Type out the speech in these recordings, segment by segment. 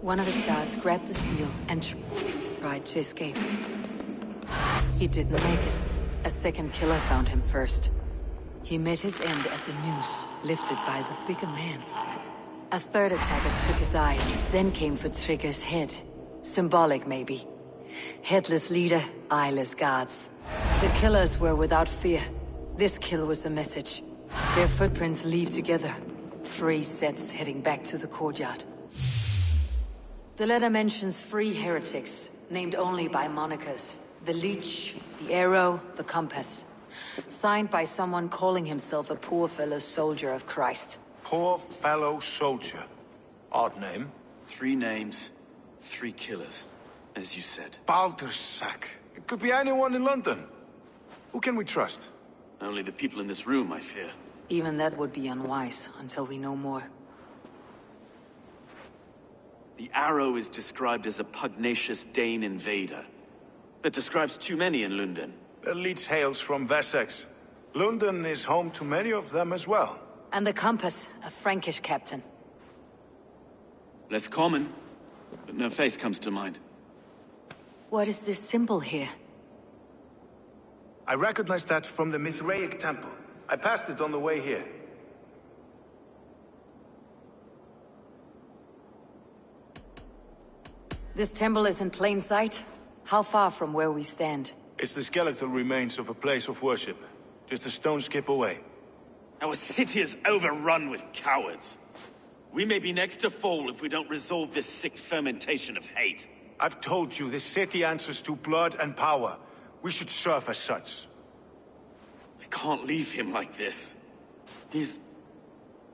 One of his guards grabbed the seal and tried to escape. He didn't make it. A second killer found him first. He met his end at the noose, lifted by the bigger man. A third attacker took his eyes, then came for Trigger's head. Symbolic, maybe. Headless leader, eyeless guards. The killers were without fear. This kill was a message. Their footprints leave together. 3 sets heading back to the courtyard. The letter mentions 3 heretics, named only by monikers. The Leech, the Arrow, the Compass. Signed by someone calling himself a poor fellow soldier of Christ. Poor fellow soldier. Odd name. 3 names, 3 killers, as you said. Baldersack. It could be anyone in London. Who can we trust? Only the people in this room, I fear. Even that would be unwise, until we know more. The Arrow is described as a pugnacious Dane invader. That describes too many in London. The Leech hails from Wessex. London is home to many of them as well. And the Compass, a Frankish captain. Less common, but no face comes to mind. What is this symbol here? I recognize that from the Mithraic temple. I passed it on the way here. This temple is in plain sight? How far from where we stand? It's the skeletal remains of a place of worship. Just a stone's skip away. Our city is overrun with cowards. We may be next to fall if we don't resolve this sick fermentation of hate. I've told you, this city answers to blood and power. We should serve as such. I can't leave him like this.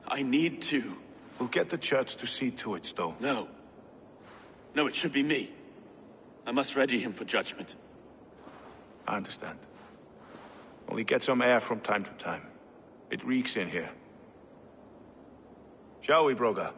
I need to. We'll get the church to see to it, Stowe. No. No, it should be me. I must ready him for judgment. I understand. Only get some air from time to time. It reeks in here. Shall we, Broga?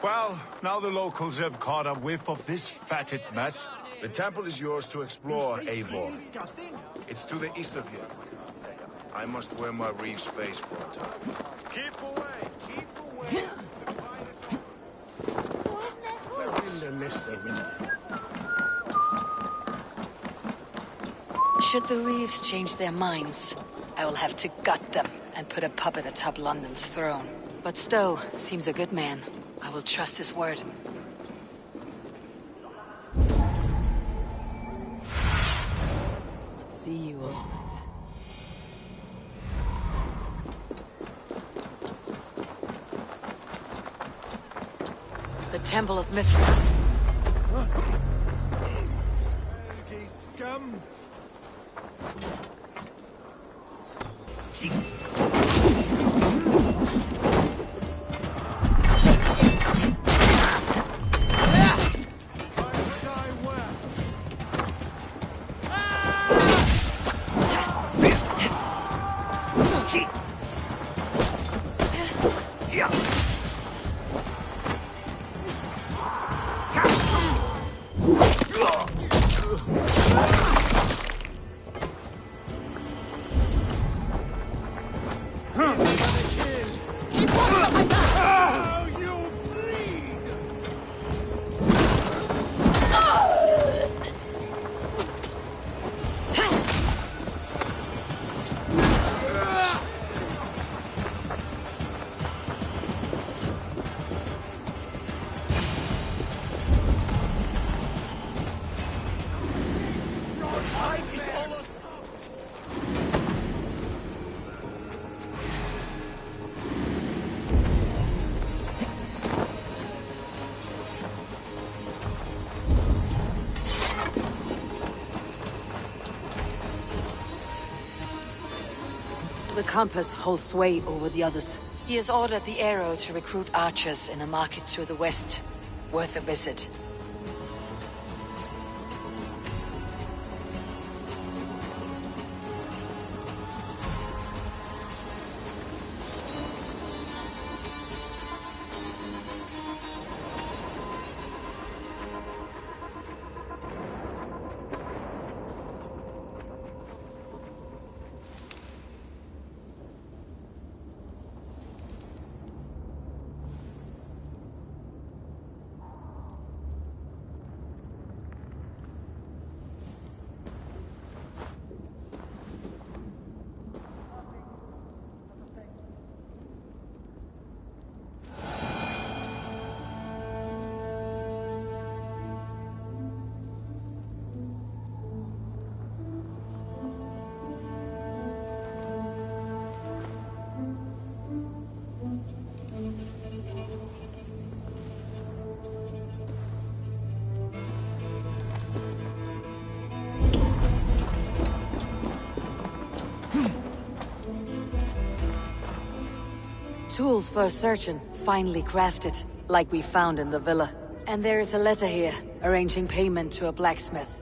Well, now the locals have caught a whiff of this fatted mess. The temple is yours to explore, Eivor. It's to the east of here. I must wear my reef's face for a time. Keep away! Keep away! Should the Reeves change their minds, I will have to gut them and put a puppet atop London's throne. But Stowe seems a good man. I will trust his word. See you, old friend. The Temple of Mithras. Scum! The compass holds sway over the others. He has ordered the arrow to recruit archers in a market to the west. Worth a visit. Tools for a surgeon, finely crafted, like we found in the villa. And there is a letter here, arranging payment to a blacksmith.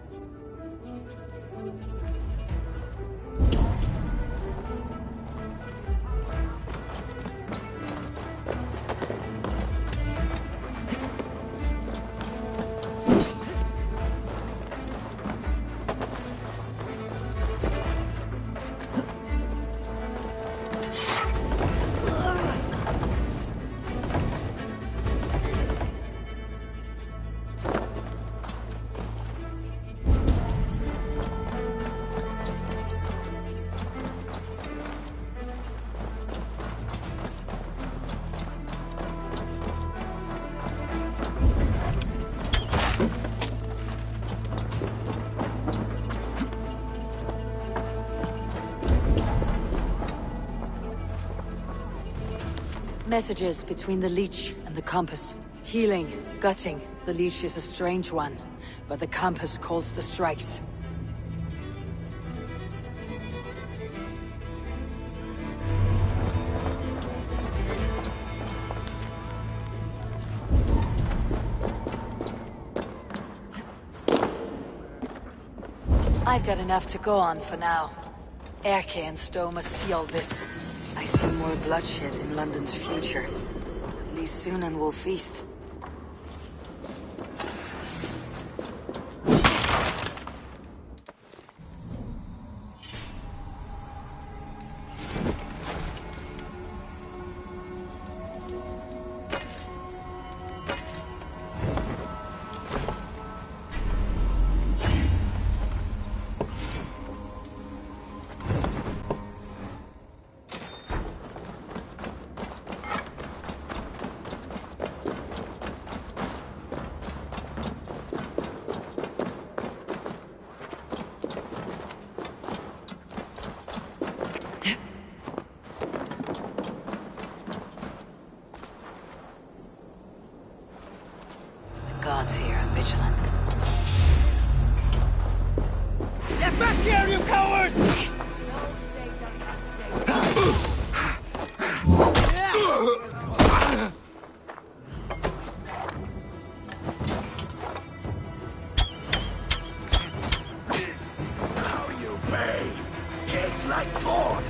Messages between the leech and the compass. Healing, gutting. The leech is a strange one, but the compass calls the strikes. I've got enough to go on for now. Erke and Stowe must see all this. I see more bloodshed in London's future. At least soon and we'll feast. Guards here are vigilant. Get back here, you coward! Now you pay. It's like corn.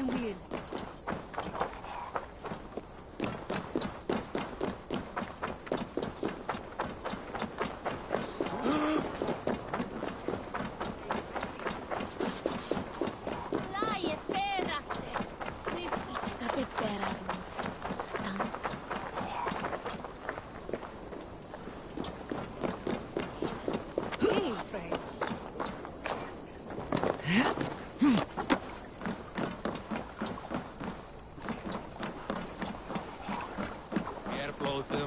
fucking wheel.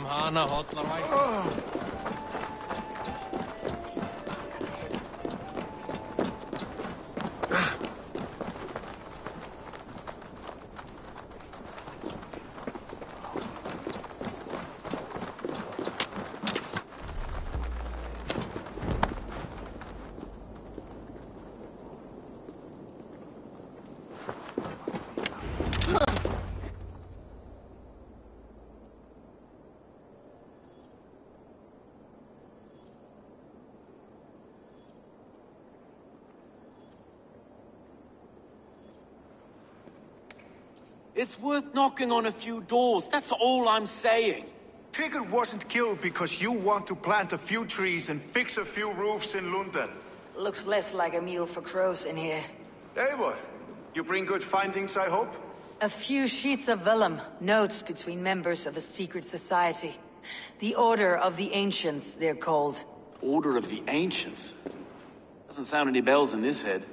Hana hotnar vægt. It's worth knocking on a few doors, that's all I'm saying. Trigger wasn't killed because you want to plant a few trees and fix a few roofs in London. Looks less like a meal for crows in here. Eivor, you bring good findings, I hope? A few sheets of vellum, notes between members of a secret society. The Order of the Ancients, they're called. Order of the Ancients? Doesn't sound any bells in this head.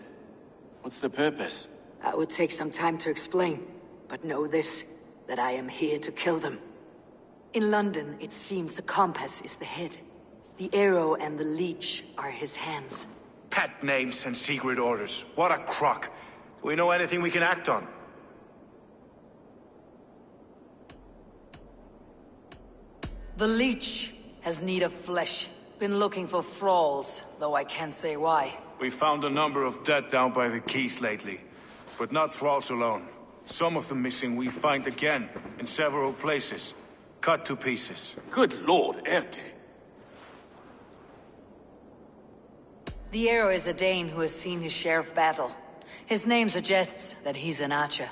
What's the purpose? That would take some time to explain. But know this, that I am here to kill them. In London, it seems the compass is the head. The arrow and the leech are his hands. Pet names and secret orders. What a crock. Do we know anything we can act on? The leech has need of flesh. Been looking for thralls, though I can't say why. We found a number of dead down by the quays lately. But not thralls alone. Some of the missing we find again, in several places. Cut to pieces. Good lord, Erke. The arrow is a Dane who has seen his share of battle. His name suggests that he's an archer.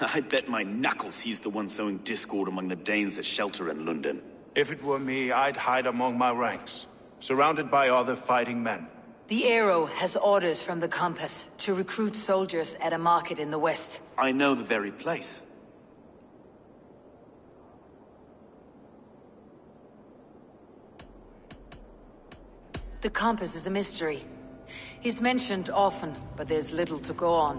I'd bet my knuckles he's the one sowing discord among the Danes that shelter in London. If it were me, I'd hide among my ranks, surrounded by other fighting men. The arrow has orders from the compass to recruit soldiers at a market in the west. I know the very place. The compass is a mystery. He's mentioned often, but there's little to go on.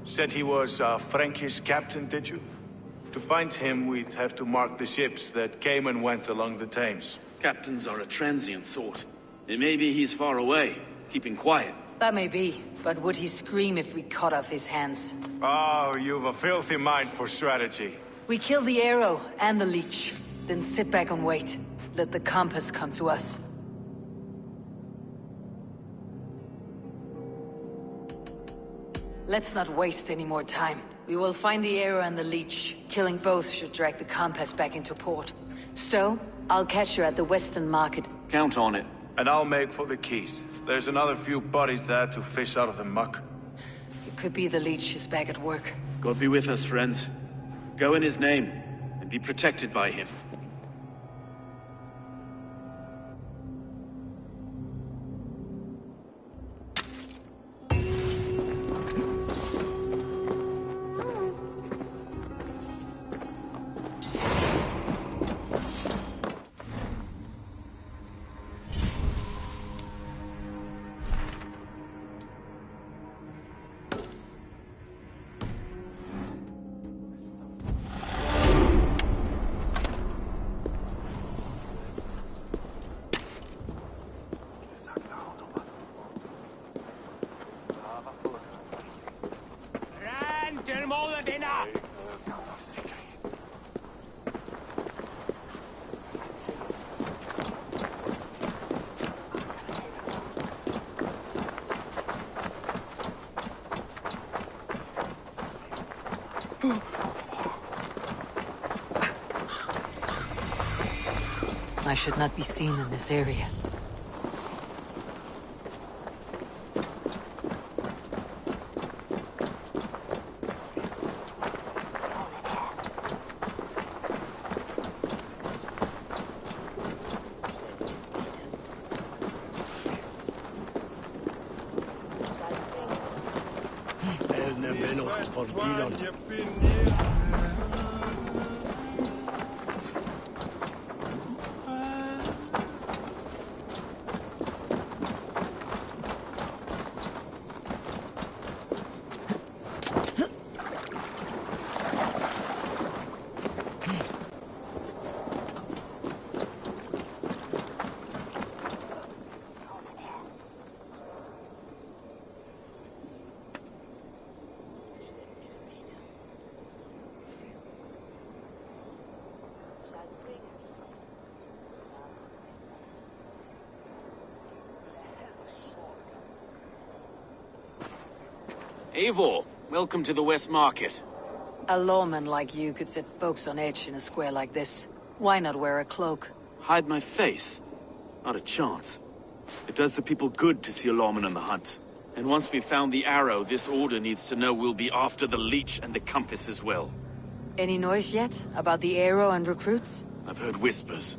Said he was a Frankish captain, did you? To find him, we'd have to mark the ships that came and went along the Thames. Captains are a transient sort. It may be he's far away, keeping quiet. That may be, but would he scream if we cut off his hands? Oh, you've a filthy mind for strategy. We kill the arrow and the leech, then sit back and wait. Let the compass come to us. Let's not waste any more time. We will find the arrow and the leech. Killing both should drag the compass back into port. Stowe, I'll catch you at the Western Market. Count on it. And I'll make for the quays. There's another few bodies there to fish out of the muck. It could be the leech is back at work. God be with us, friends. Go in his name, and be protected by him. I should not be seen in this area. forbidden. Eivor, welcome to the West Market. A lawman like you could set folks on edge in a square like this. Why not wear a cloak? Hide my face? Not a chance. It does the people good to see a lawman on the hunt. And once we've found the arrow, this order needs to know we'll be after the leech and the compass as well. Any noise yet about the arrow and recruits? I've heard whispers.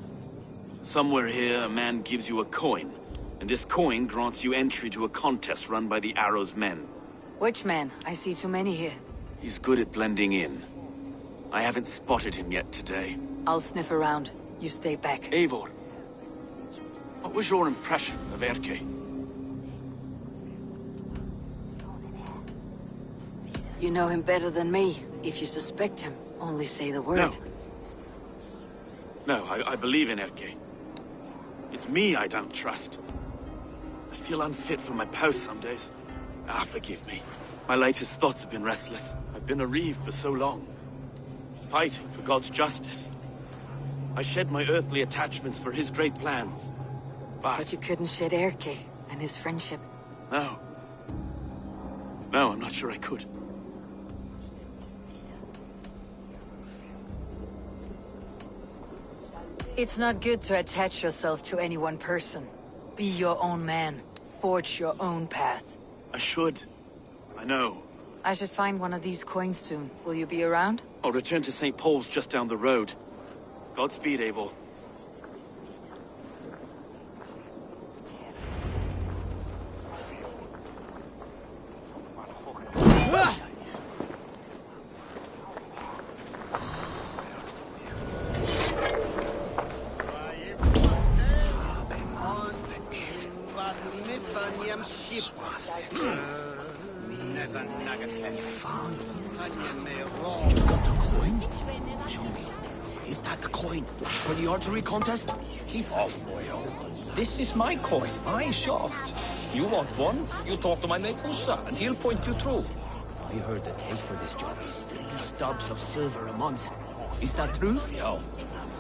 Somewhere here, a man gives you a coin, and this coin grants you entry to a contest run by the arrow's men. Which man? I see too many here. He's good at blending in. I haven't spotted him yet today. I'll sniff around. You stay back. Eivor, what was your impression of Erke? You know him better than me. If you suspect him, only say the word. No, I believe in Erke. It's me I don't trust. I feel unfit for my post some days. Forgive me. My latest thoughts have been restless. I've been a reeve for so long. Fighting for God's justice. I shed my earthly attachments for his great plans. But you couldn't shed Erke and his friendship. No. No, I'm not sure I could. It's not good to attach yourself to any one person. Be your own man. Forge your own path. I should. I know. I should find one of these coins soon. Will you be around? I'll return to St. Paul's just down the road. Godspeed, Eivor. You've got the coin? Show me. Is that the coin for the archery contest? Keep off, boyo. This is my coin, my shot. You want one? You talk to my mate Ussa, and he'll point you through. I heard the take for this job is 3 stubs of silver a month. Is that true? Yeah.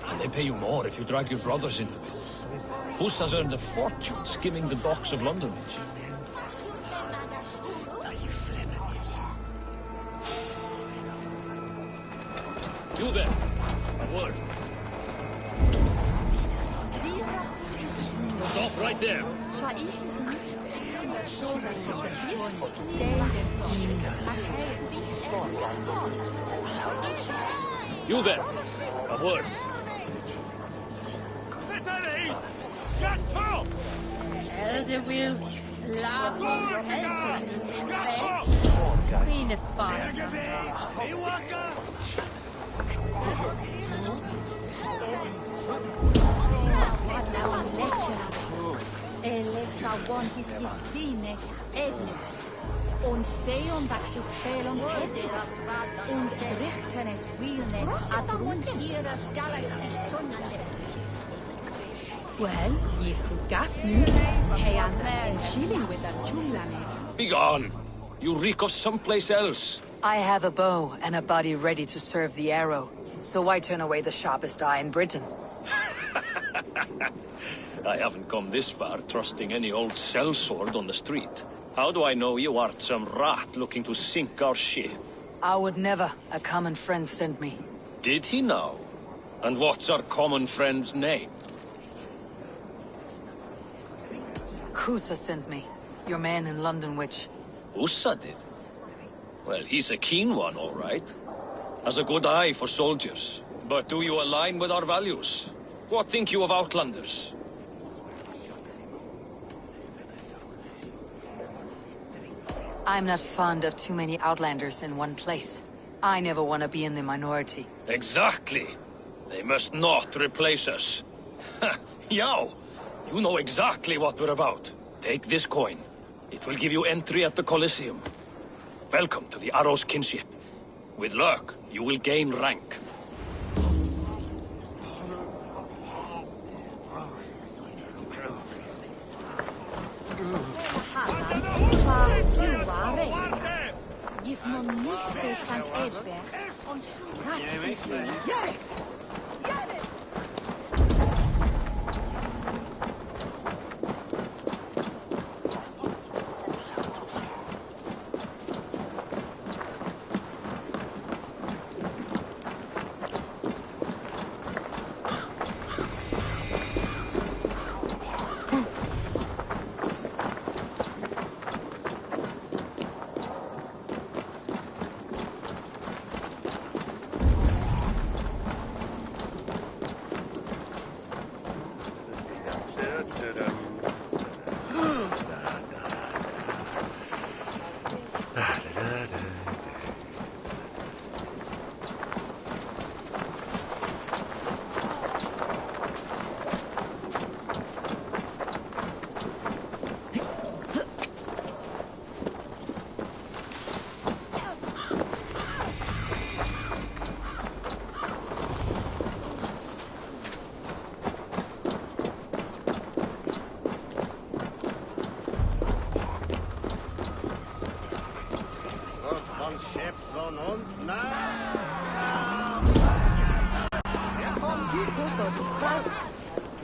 And they pay you more if you drag your brothers into it. Ussa's earned a fortune skimming the docks of London. You there. A word. Stop right there. You there. A word. Elder will slap on helpers in bed. Queen of fire. Elessa want his sine egne. Und sehen that he fell on head. Und richten es wilne Well, ye forgast nu. Hey, and shilling with a chumlane. Be gone. You reek of someplace else. I have a bow and a body ready to serve the arrow. So why turn away the sharpest eye in Britain? I haven't come this far trusting any old sellsword on the street. How do I know you aren't some rat looking to sink our ship? I would never. A common friend sent me. Did he now? And what's our common friend's name? Kusa sent me. Your man in London Witch. Ussa did? Well, he's a keen one, all right. Has a good eye for soldiers. But do you align with our values? What think you of Outlanders? I'm not fond of too many outlanders in one place. I never want to be in the minority. Exactly. They must not replace us. Yow! You know exactly what we're about. Take this coin. It will give you entry at the Colosseum. Welcome to the Arrow's kinship. With luck, you will gain rank. Give mon nicht de St. Edgeberg on Rat.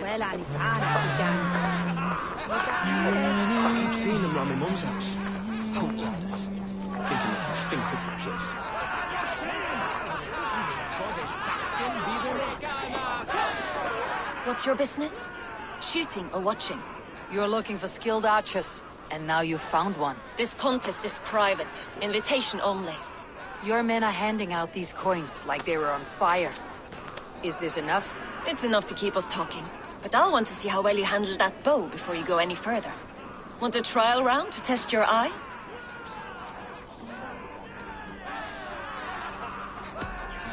Well, and his aunt began. I keep seeing them around my mum's house. Hopeless. Thinking they can stink up the place. What's your business? Shooting or watching? You're looking for skilled archers, and now you've found one. This contest is private. Invitation only. Your men are handing out these coins like they were on fire. Is this enough? It's enough to keep us talking. But I'll want to see how well you handle that bow before you go any further. Want a trial round to test your eye?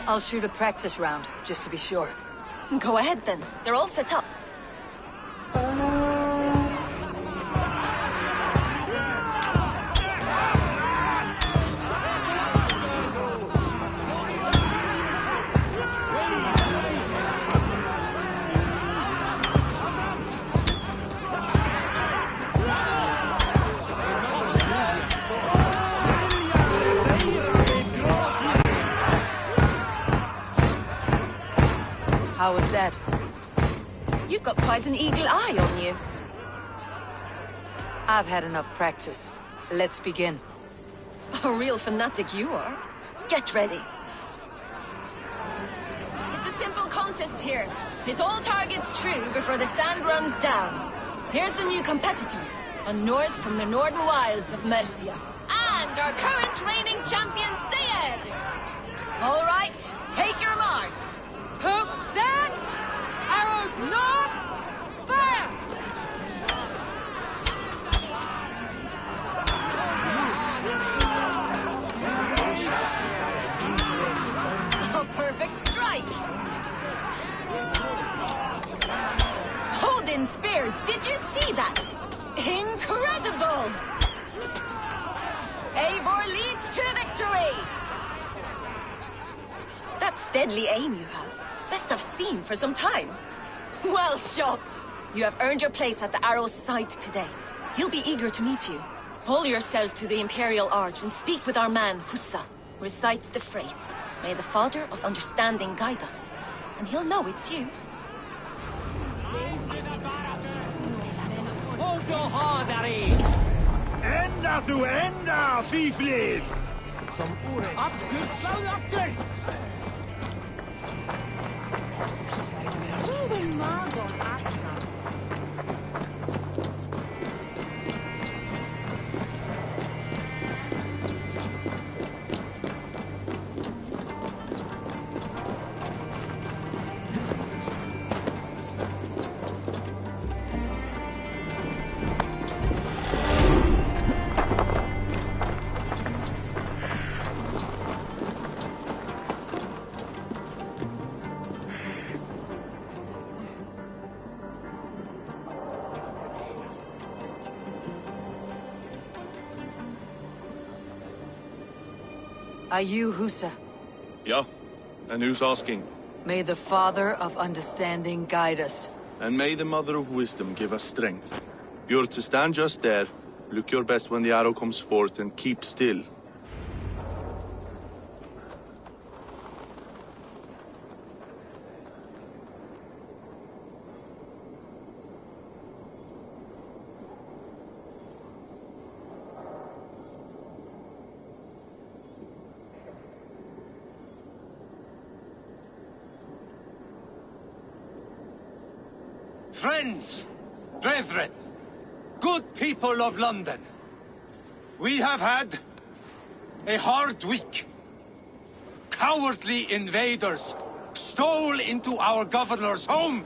I'll shoot a practice round, just to be sure. Go ahead then. They're all set up. How was that? You've got quite an eagle eye on you. I've had enough practice. Let's begin. A real fanatic you are. Get ready. It's a simple contest here. Hit all targets true before the sand runs down. Here's the new competitor, a Norse from the northern wilds of Mercia. And our current reigning champion, Sayed! All right, take your mark. Hook set! Arrows north! Fire! A perfect strike! Odin speared, did you see that? Incredible! Eivor leads to victory! That's deadly aim you have. Best I've seen for some time. Well shot! You have earned your place at the Arrow's side today. He'll be eager to meet you. Hold yourself to the Imperial Arch and speak with our man, Hussa. Recite the phrase. May the Father of Understanding guide us. And he'll know it's you. Enda þú enda, fíflið! Some ure. Aftur, sláðu aftur! Are you Husa? Yeah. And who's asking? May the Father of Understanding guide us. And may the Mother of Wisdom give us strength. You're to stand just there, look your best when the arrow comes forth, and keep still. Friends, brethren, good people of London, we have had a hard week. Cowardly invaders stole into our governor's home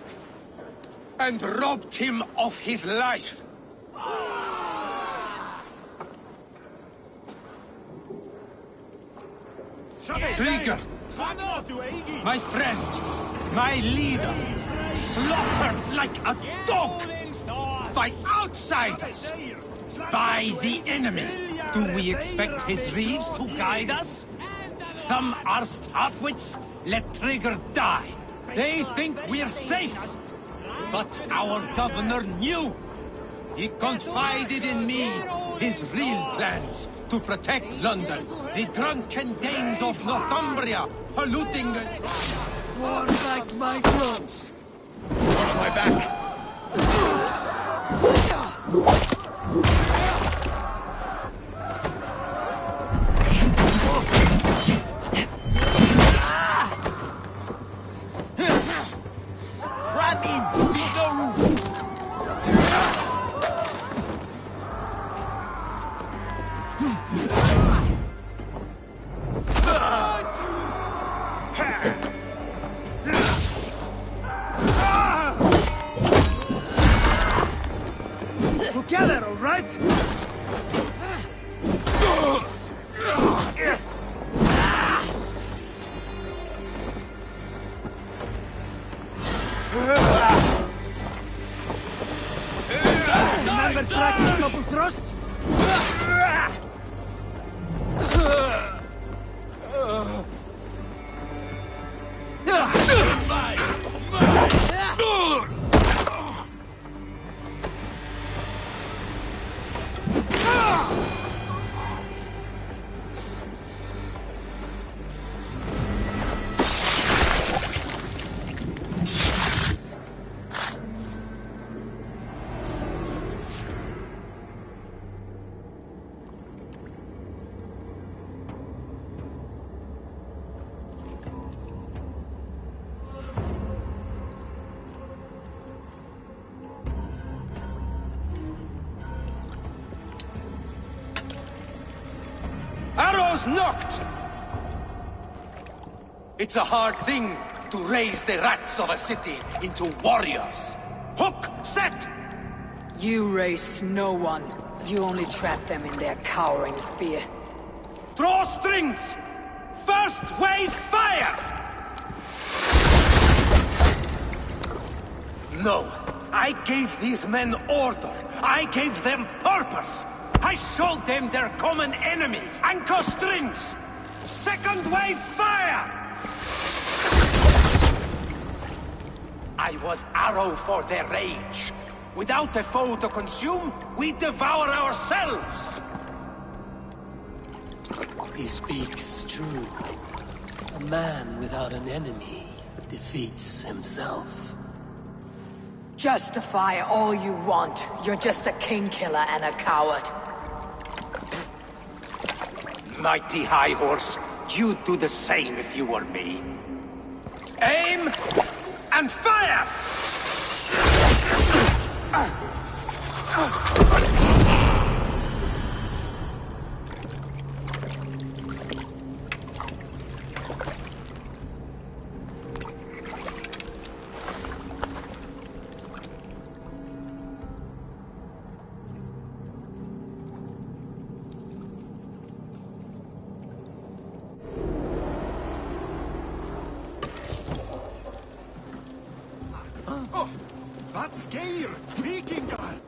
and robbed him of his life. Trigger, my friend, my leader, slaughtered like a dog by outsiders, by the enemy. Do we expect his reeves to guide us? Some arsed halfwits let Trigger die. They think we're safe. But our governor knew. He confided in me his real plans to protect London. The drunken Danes of Northumbria polluting the... More like my clothes. Watch my back. Cram in! Leave no room! Together, all right? Remember tracking couple thrusts? Arrows knocked! It's a hard thing to raise the rats of a city into warriors. Hook set! You raised no one. You only trapped them in their cowering fear. Draw strings! First wave fire! No, I gave these men order. I gave them purpose. I showed them their common enemy. Anchor strings! Second wave fire! I was arrow for their rage. Without a foe to consume, we devour ourselves. He speaks true. A man without an enemy defeats himself. Justify all you want. You're just a king-killer and a coward. Mighty High Horse, you'd do the same if you were me. Aim and fire! That's Geir, Vikingar!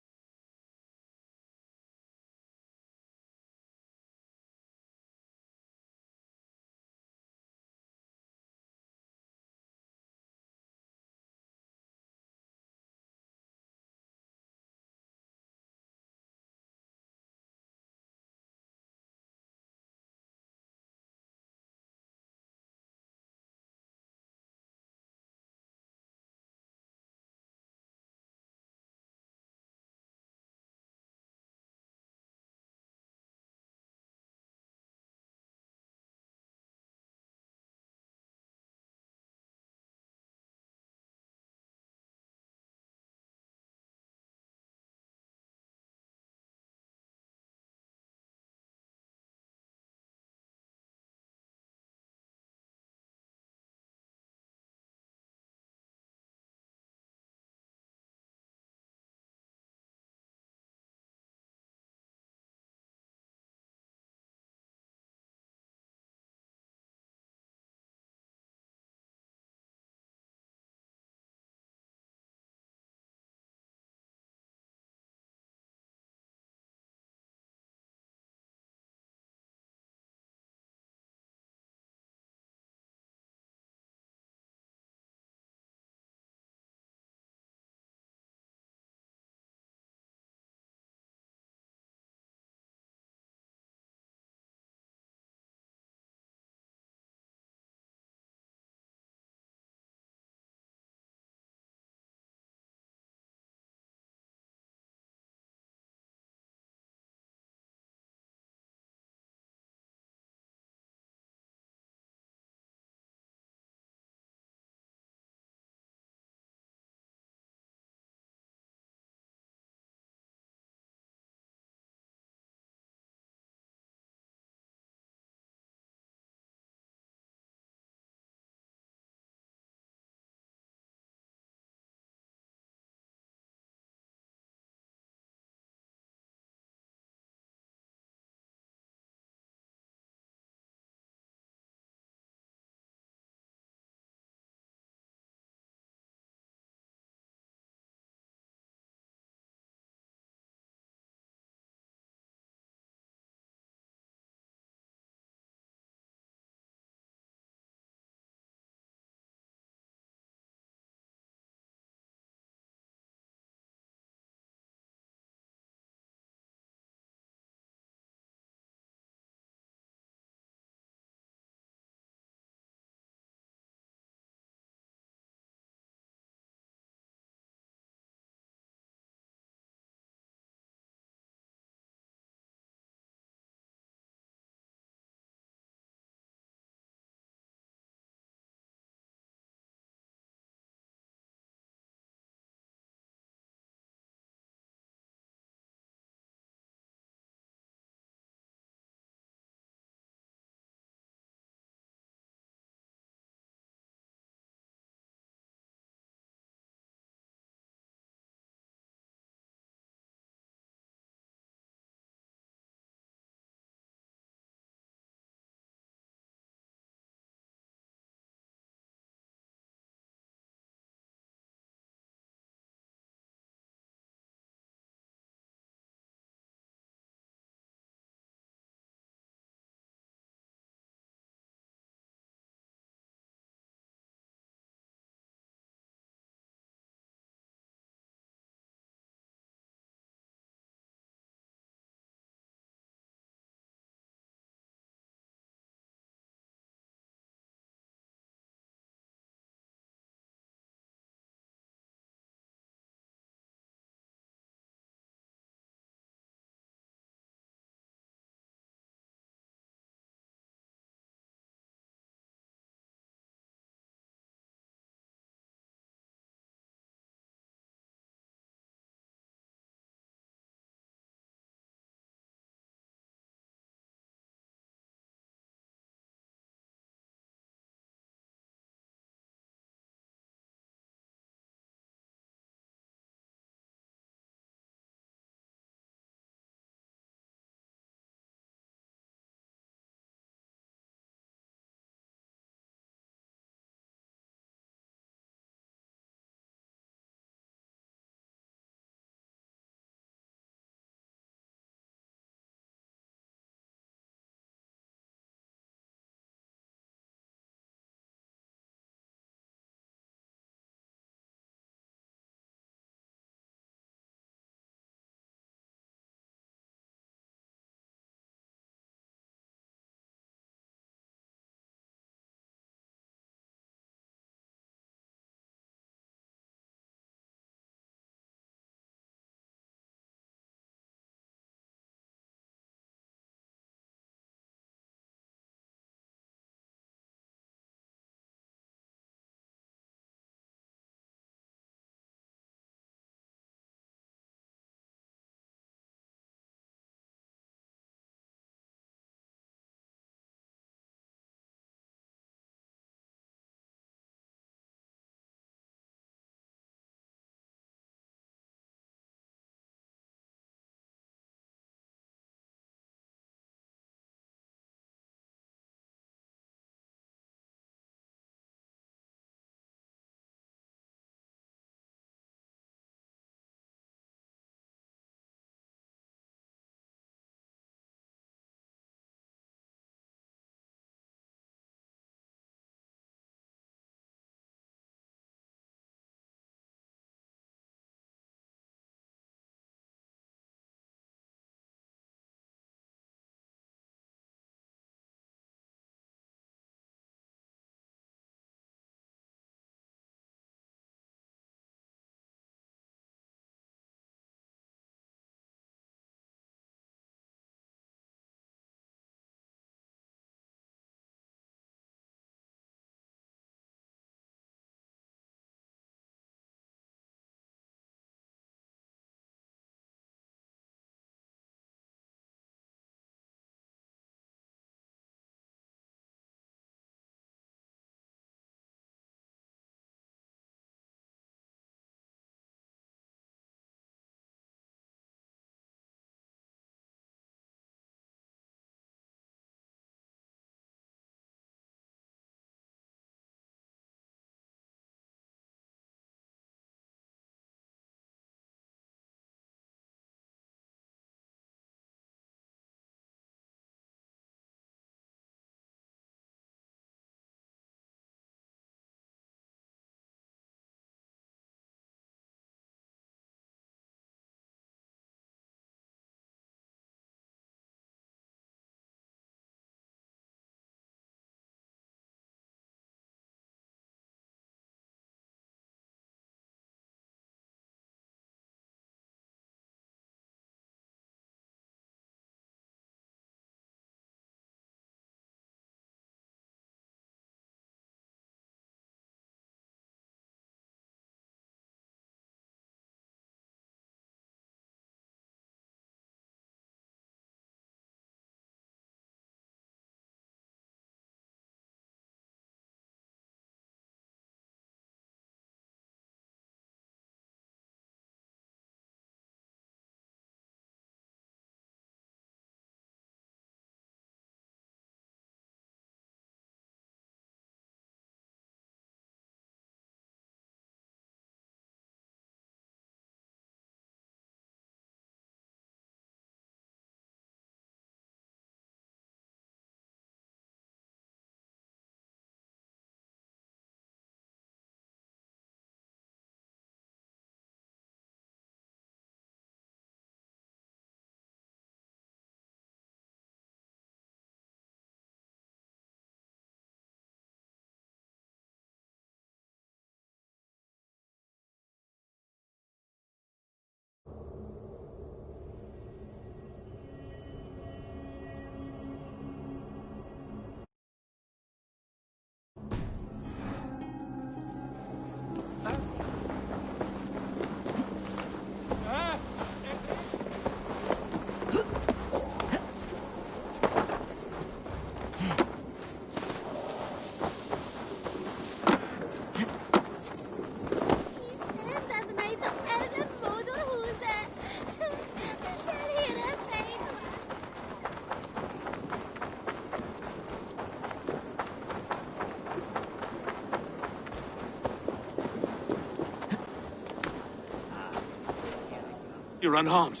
You're unharmed.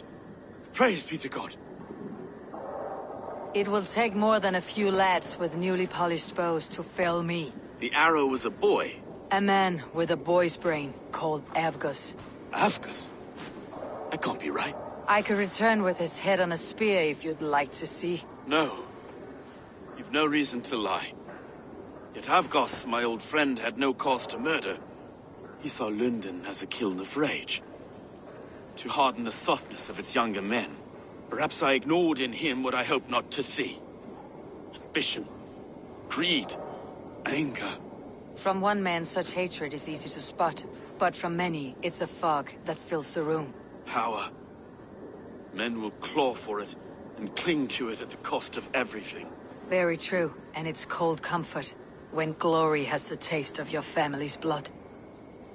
Praise be to God. It will take more than a few lads with newly polished bows to fell me. The arrow was a boy. A man with a boy's brain, called Avgus. Avgus? That can't be right. I could return with his head on a spear if you'd like to see. No. You've no reason to lie. Yet Avgos, my old friend, had no cause to murder. He saw London as a kiln of rage. To harden the softness of its younger men. Perhaps I ignored in him what I hoped not to see. Ambition, greed, anger. From one man, such hatred is easy to spot. But from many, it's a fog that fills the room. Power. Men will claw for it, and cling to it at the cost of everything. Very true, and it's cold comfort, when glory has the taste of your family's blood.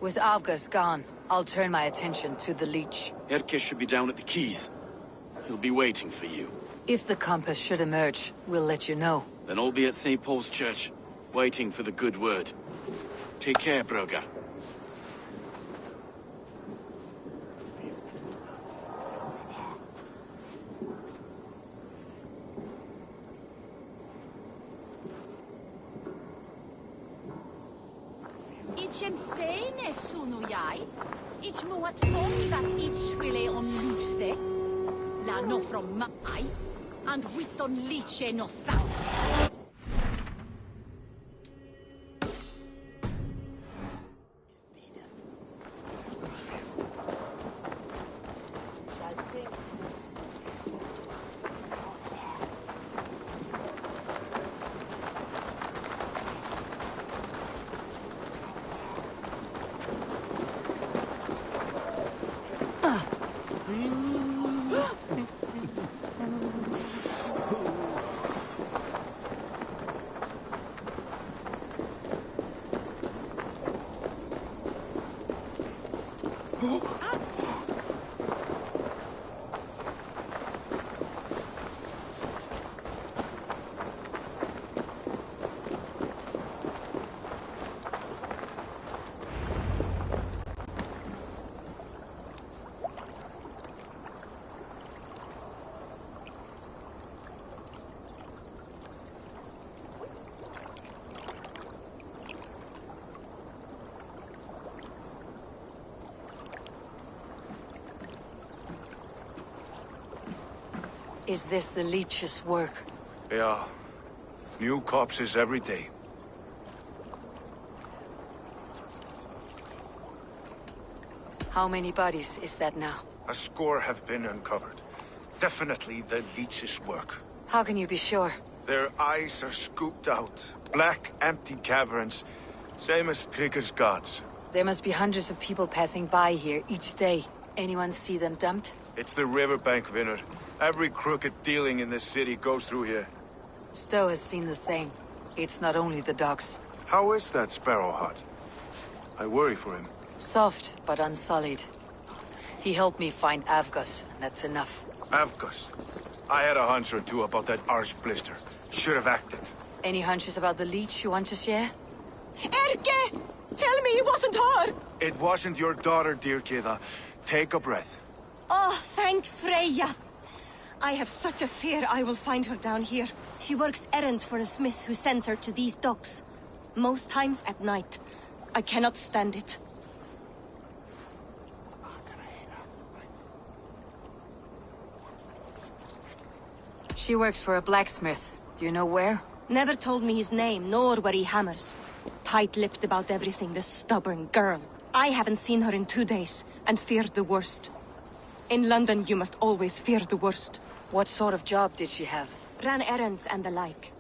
With Avgus gone, I'll turn my attention to the Leech. Erke should be down at the quays. He'll be waiting for you. If the compass should emerge, we'll let you know. Then I'll be at St. Paul's Church, waiting for the good word. Take care, Broga. Ichem fene sunu jai. Ich muat fond that ich wille on luste. La no from mai. And with on liche no fat. Is this the Leech's work? Yeah. New corpses every day. How many bodies is that now? A score have been uncovered. Definitely the Leech's work. How can you be sure? Their eyes are scooped out. Black, empty caverns. Same as Trigger's gods. There must be hundreds of people passing by here each day. Anyone see them dumped? It's the riverbank, Vinner. Every crooked dealing in this city goes through here. Stowe has seen the same. It's not only the docks. How is that Sparrow hut? I worry for him. Soft, but unsullied. He helped me find Avgus, and that's enough. Avgus. I had a hunch or two about that arse blister. Should have acted. Any hunches about the Leech you want to share? Erke! Tell me it wasn't her! It wasn't your daughter, dear Kida. Take a breath. Oh, thank Freya. I have such a fear I will find her down here. She works errands for a smith who sends her to these docks. Most times at night. I cannot stand it. She works for a blacksmith. Do you know where? Never told me his name, nor where he hammers. Tight-lipped about everything, this stubborn girl. I haven't seen her in 2 days, and feared the worst. In London, you must always fear the worst. What sort of job did she have? Ran errands and the like.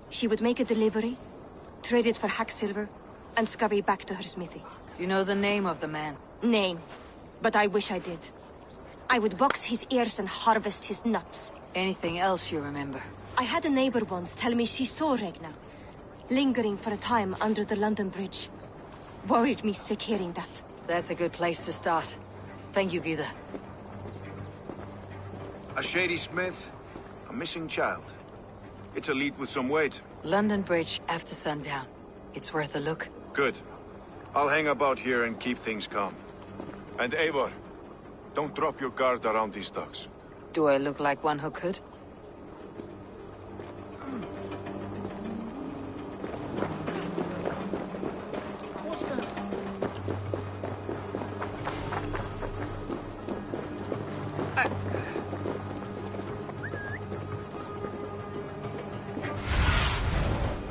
She would make a delivery, trade it for hack silver, and scurry back to her smithy. You know the name of the man? Name. But I wish I did. I would box his ears and harvest his nuts. Anything else you remember? I had a neighbor once tell me she saw Regna, lingering for a time under the London Bridge. Worried me sick hearing that. That's a good place to start. Thank you, Gida. A shady smith, a missing child. It's a lead with some weight. London Bridge after sundown. It's worth a look. Good. I'll hang about here and keep things calm. And Eivor, Don't drop your guard around these ducks. Do I look like one who could?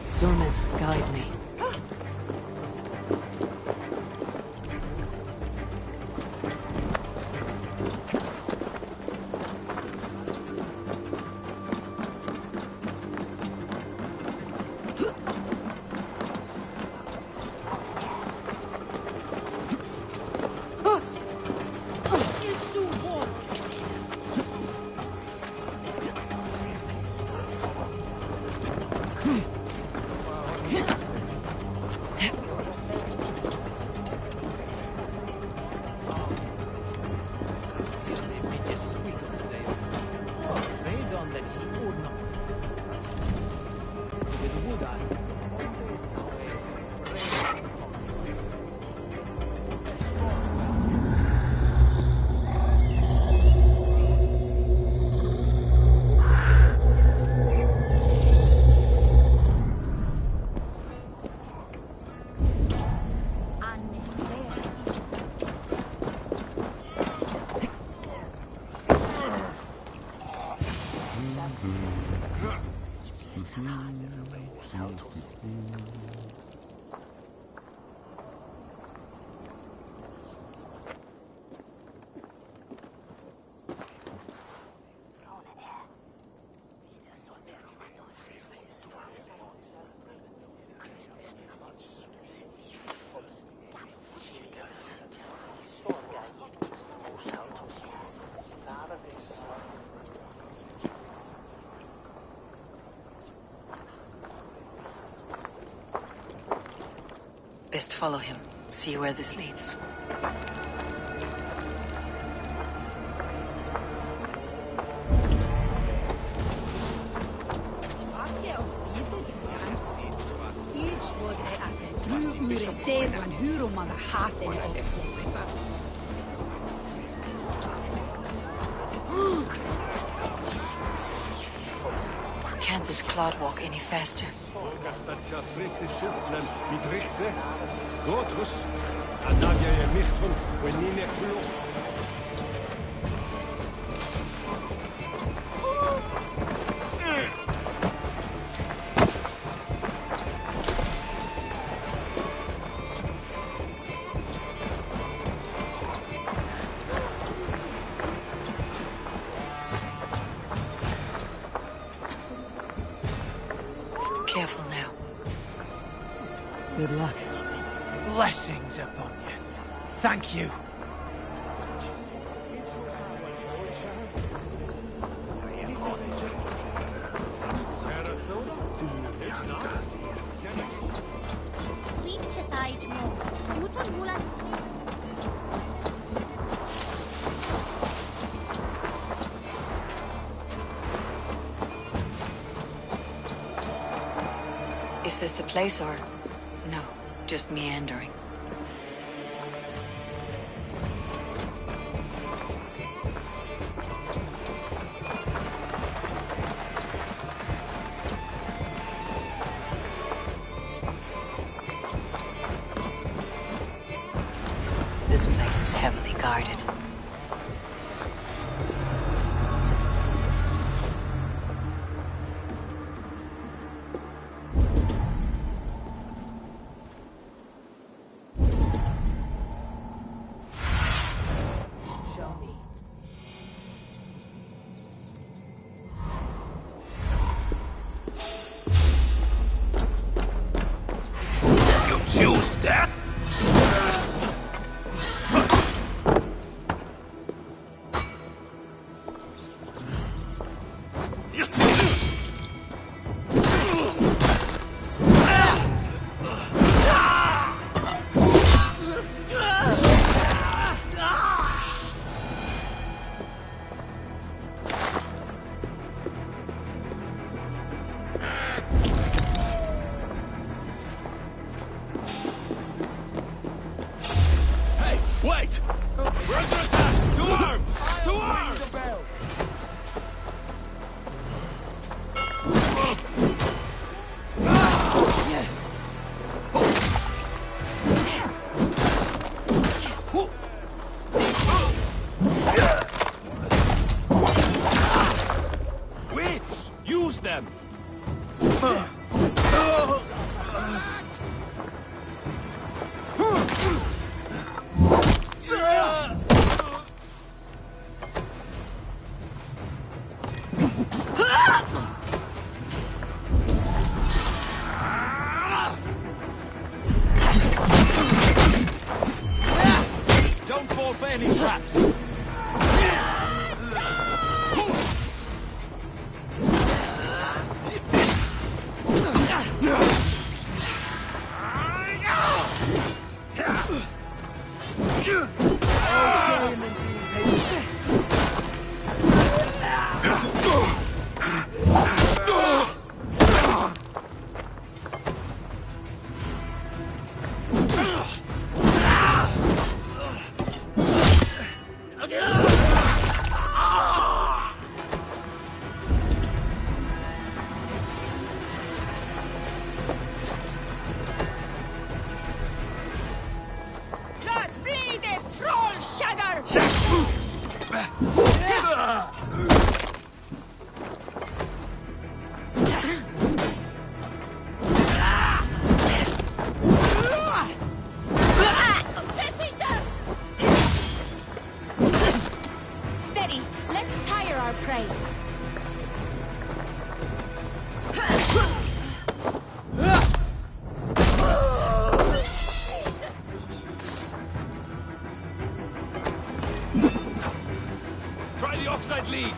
Sunan, guide me. Best follow him. See where this leads. Can't this clod walk any faster? Careful now. Good luck. Blessings upon you. Thank you. Is this the place or... no, just meandering? This place is heavily guarded. Choose death? can. Don't fall for any traps. Steady, let's tire our prey. Try the offside lead.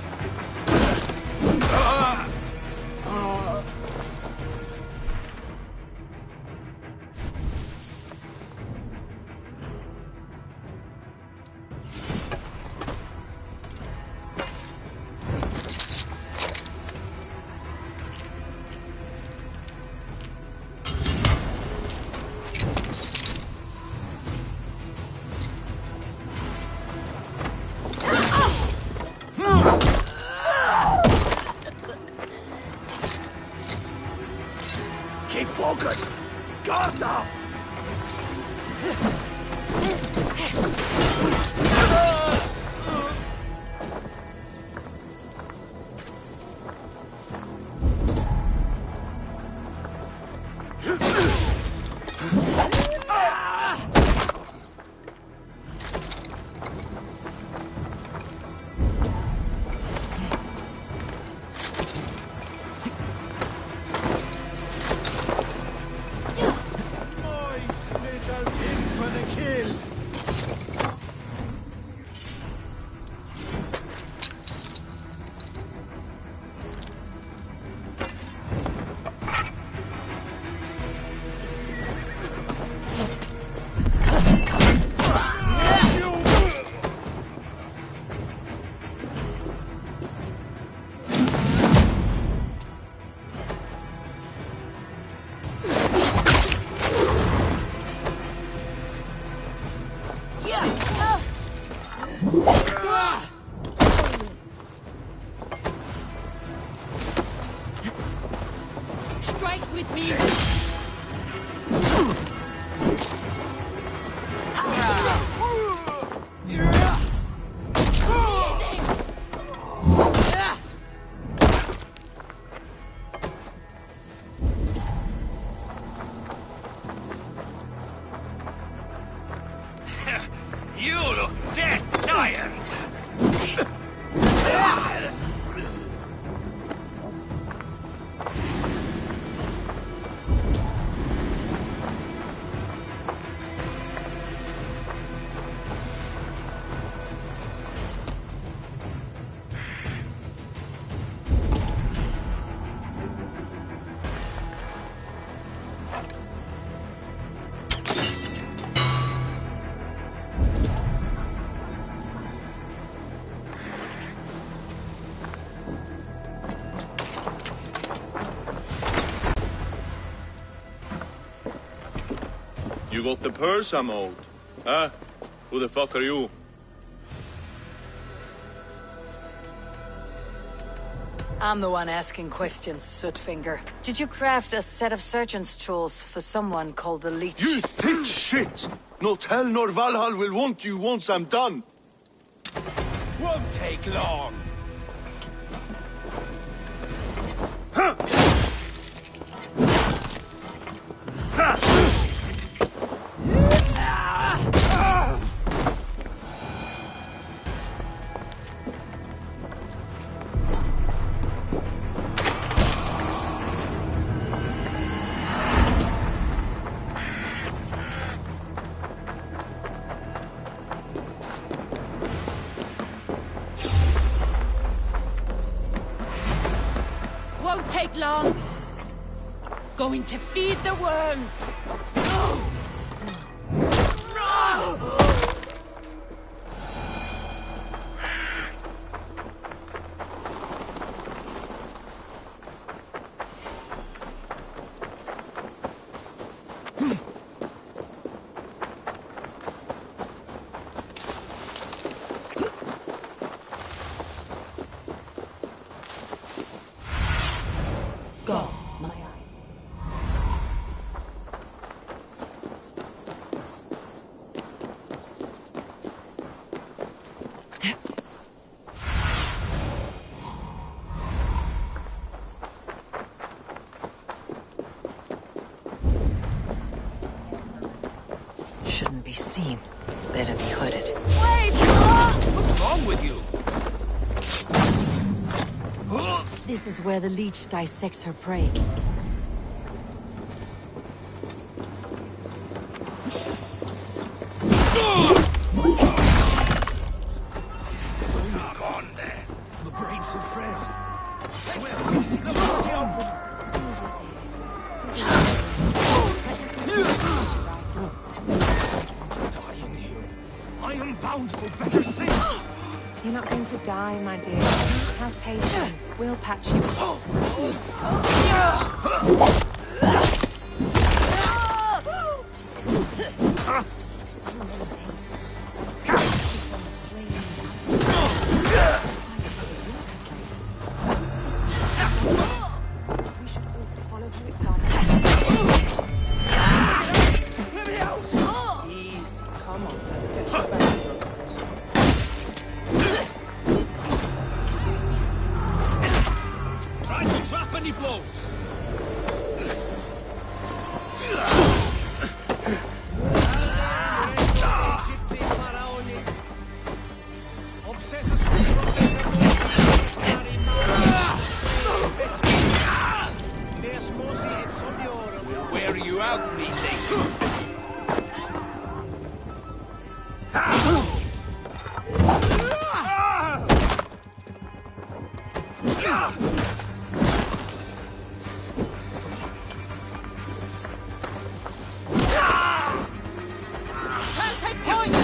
Keep focused! Guard up! Strike with me! You look dead tired. You got the purse I'm owed? Huh? Who the fuck are you? I'm the one asking questions, Sootfinger. Did you craft a set of surgeon's tools for someone called the Leech? You thick shit! Not hell nor Valhalla will want you once I'm done. Won't take long. Huh? take long. Going to feed the worms. Go. Shouldn't be seen. Better be hooded. Wait! What's wrong with you? This is where the leech dissects her prey. Gone there. The brain's so frail. Dying here. I am bound for better things. You're not going to die, my dear. Have patience. We'll patch you up. Easy. Come on, let's get you back to your Try to trap any blows. We'll wear you out, me Take point!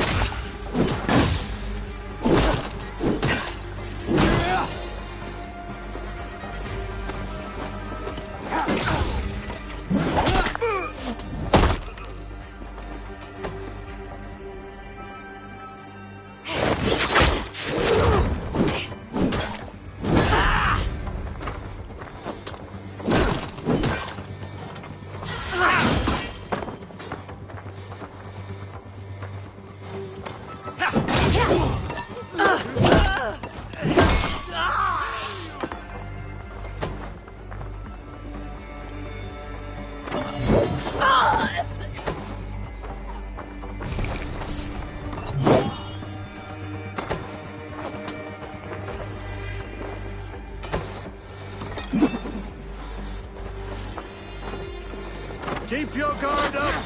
Keep your guard up!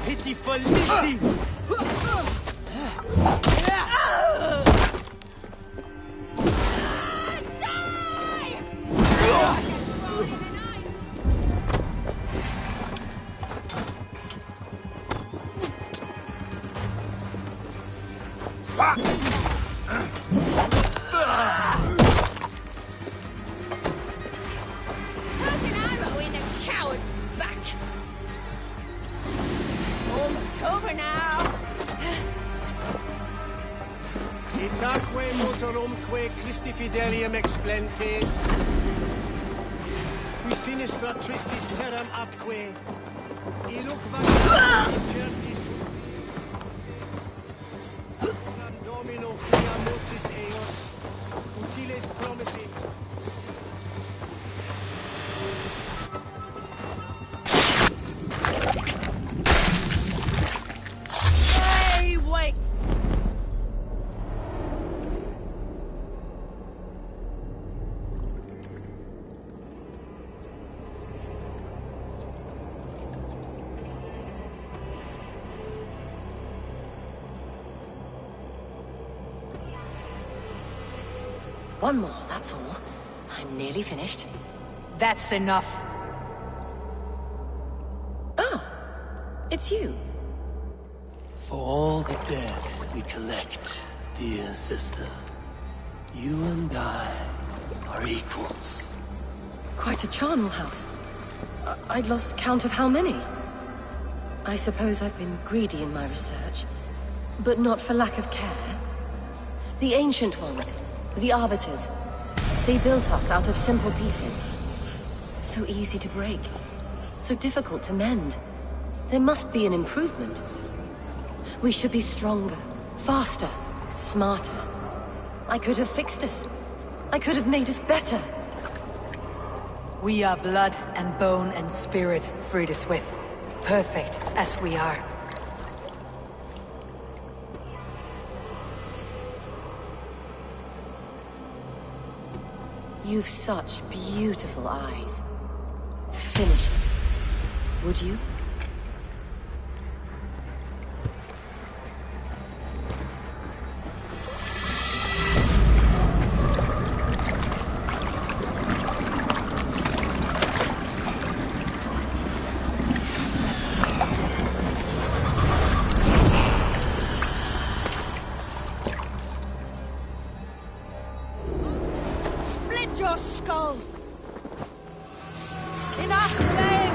Pitiful Lizzie! Over now! Itaque motorumque Christi fidelium explentes, qui sinistra tristis terram atque, illuc vacantis incertis, domini one more, that's all. I'm nearly finished. That's enough. Oh, it's you. For all the dead we collect, dear sister, you and I are equals. Quite a charnel house. I'd lost count of how many. I suppose I've been greedy in my research, but not for lack of care. The ancient ones, the arbiters, they built us out of simple pieces. So easy to break, so difficult to mend. There must be an improvement. We should be stronger, faster, smarter. I could have fixed us. I could have made us better. We are blood and bone and spirit, Frida Swith. Perfect as we are. You've such beautiful eyes. Finish it, would you? Your skull! Enough flame!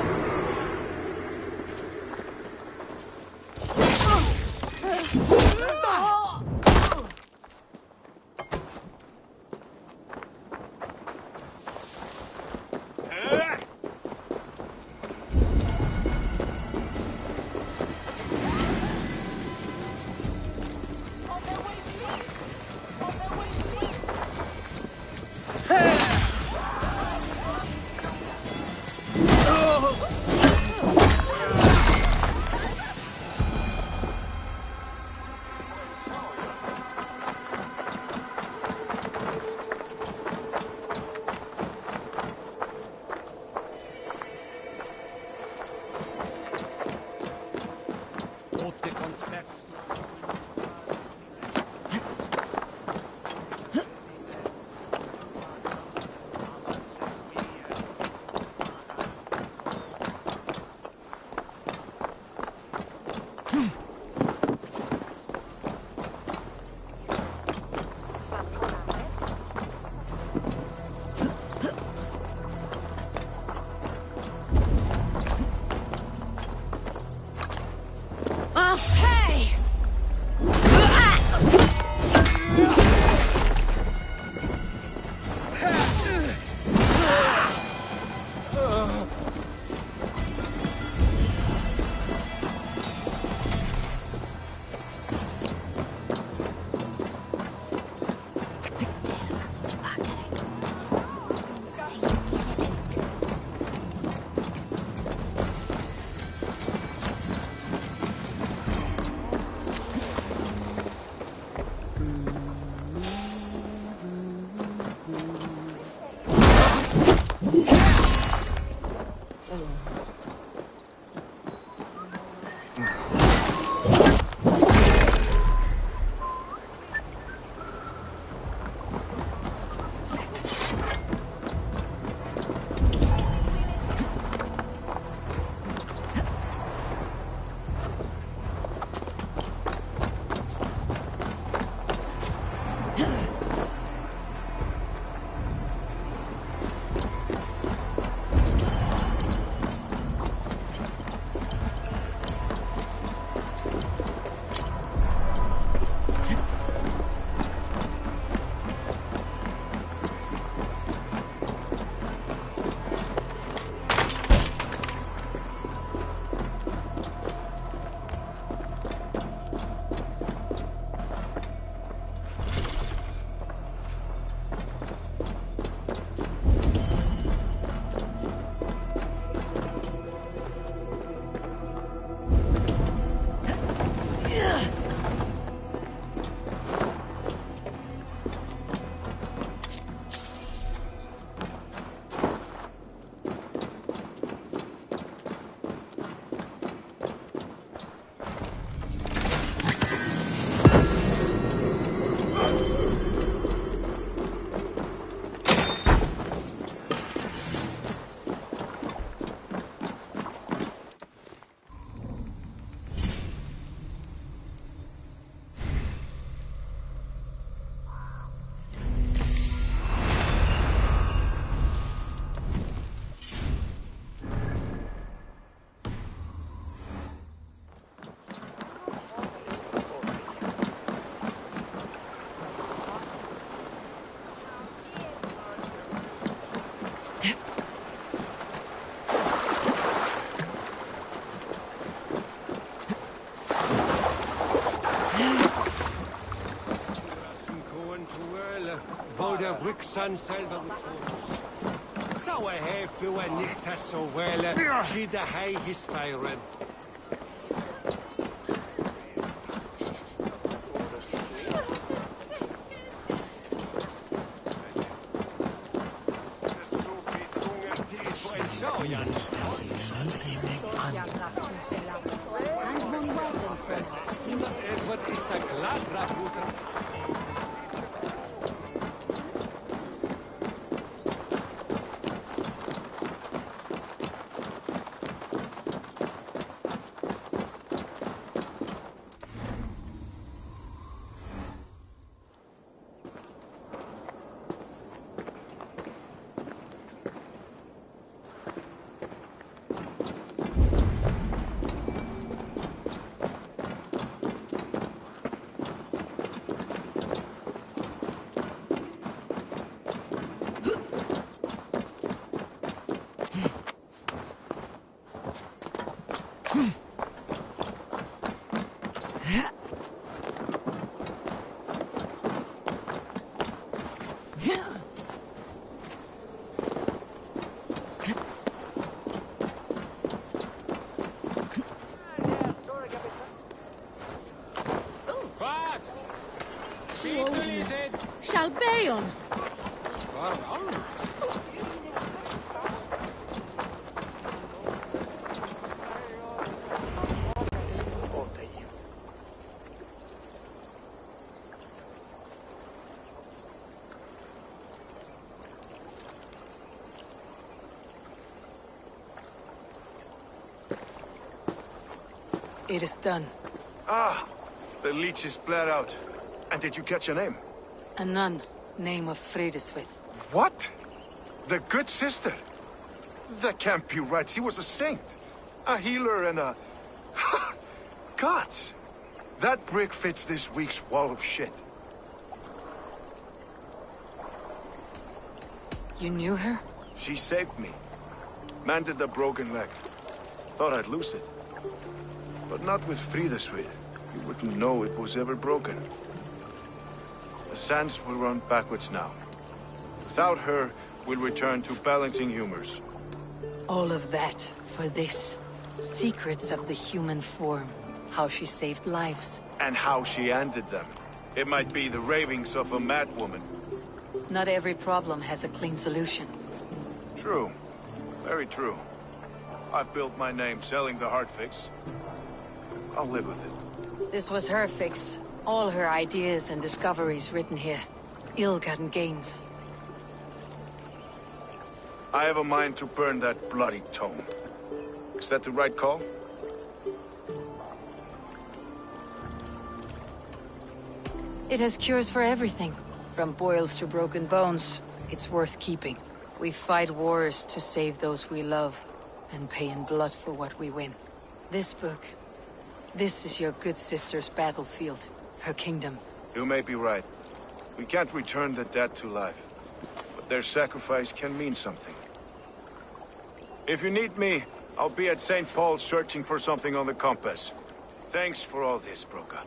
Ger Brücksan selber mit Sauer Hefe, nicht has so well, she the high his fire. What is the glad Shall Bayon? It is done. Ah, the leech is bled out. And did you catch her name? A nun, name of Fredeswith. What? The good sister? That can't be right. She was a saint. A healer and a... Gods! That brick fits this week's wall of shit. You knew her? She saved me. Mended the broken leg. Thought I'd lose it. But not with Frideswith. You wouldn't know it was ever broken. The sands will run backwards now. Without her, we'll return to balancing humors. All of that for this. Secrets of the human form. How she saved lives. And how she ended them. It might be the ravings of a madwoman. Not every problem has a clean solution. True. Very true. I've built my name selling the heart fix. I'll live with it. This was her fix. All her ideas and discoveries written here. Ill-gotten gains. I have a mind to burn that bloody tome. Is that the right call? It has cures for everything. From boils to broken bones. It's worth keeping. We fight wars to save those we love. And pay in blood for what we win. This book. This is your good sister's battlefield. Her kingdom. You may be right. We can't return the dead to life. But their sacrifice can mean something. If you need me, I'll be at St. Paul's searching for something on the compass. Thanks for all this, Broca.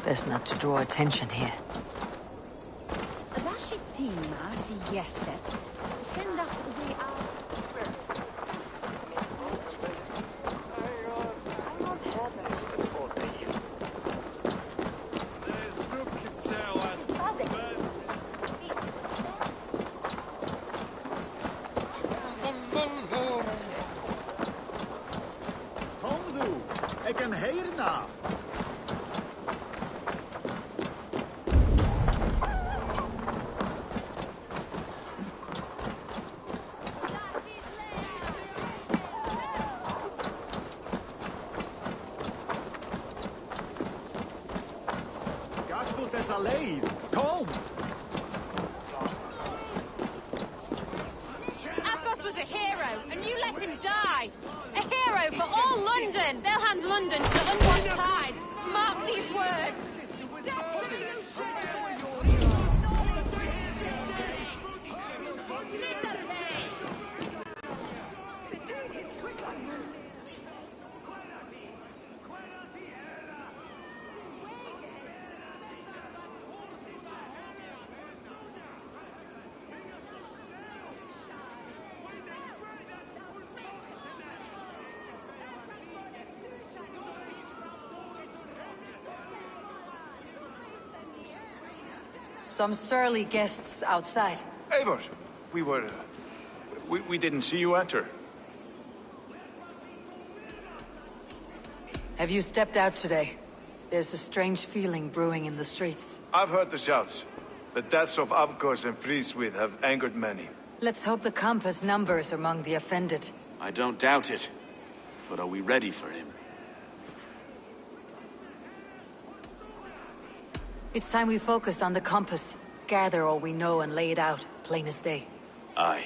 Best not to draw attention here. alive! Come! Avgos was a hero, and you let him die! A hero for all London! They'll hand London to the unwashed tides! Mark these words! Some surly guests outside. Eivor, we didn't see you enter. Have you stepped out today? There's a strange feeling brewing in the streets. I've heard the shouts. The deaths of Avgos and Friswith have angered many. Let's hope the compass numbers among the offended. I don't doubt it. But are we ready for him? It's time we focused on the compass. Gather all we know and lay it out, plain as day. Aye.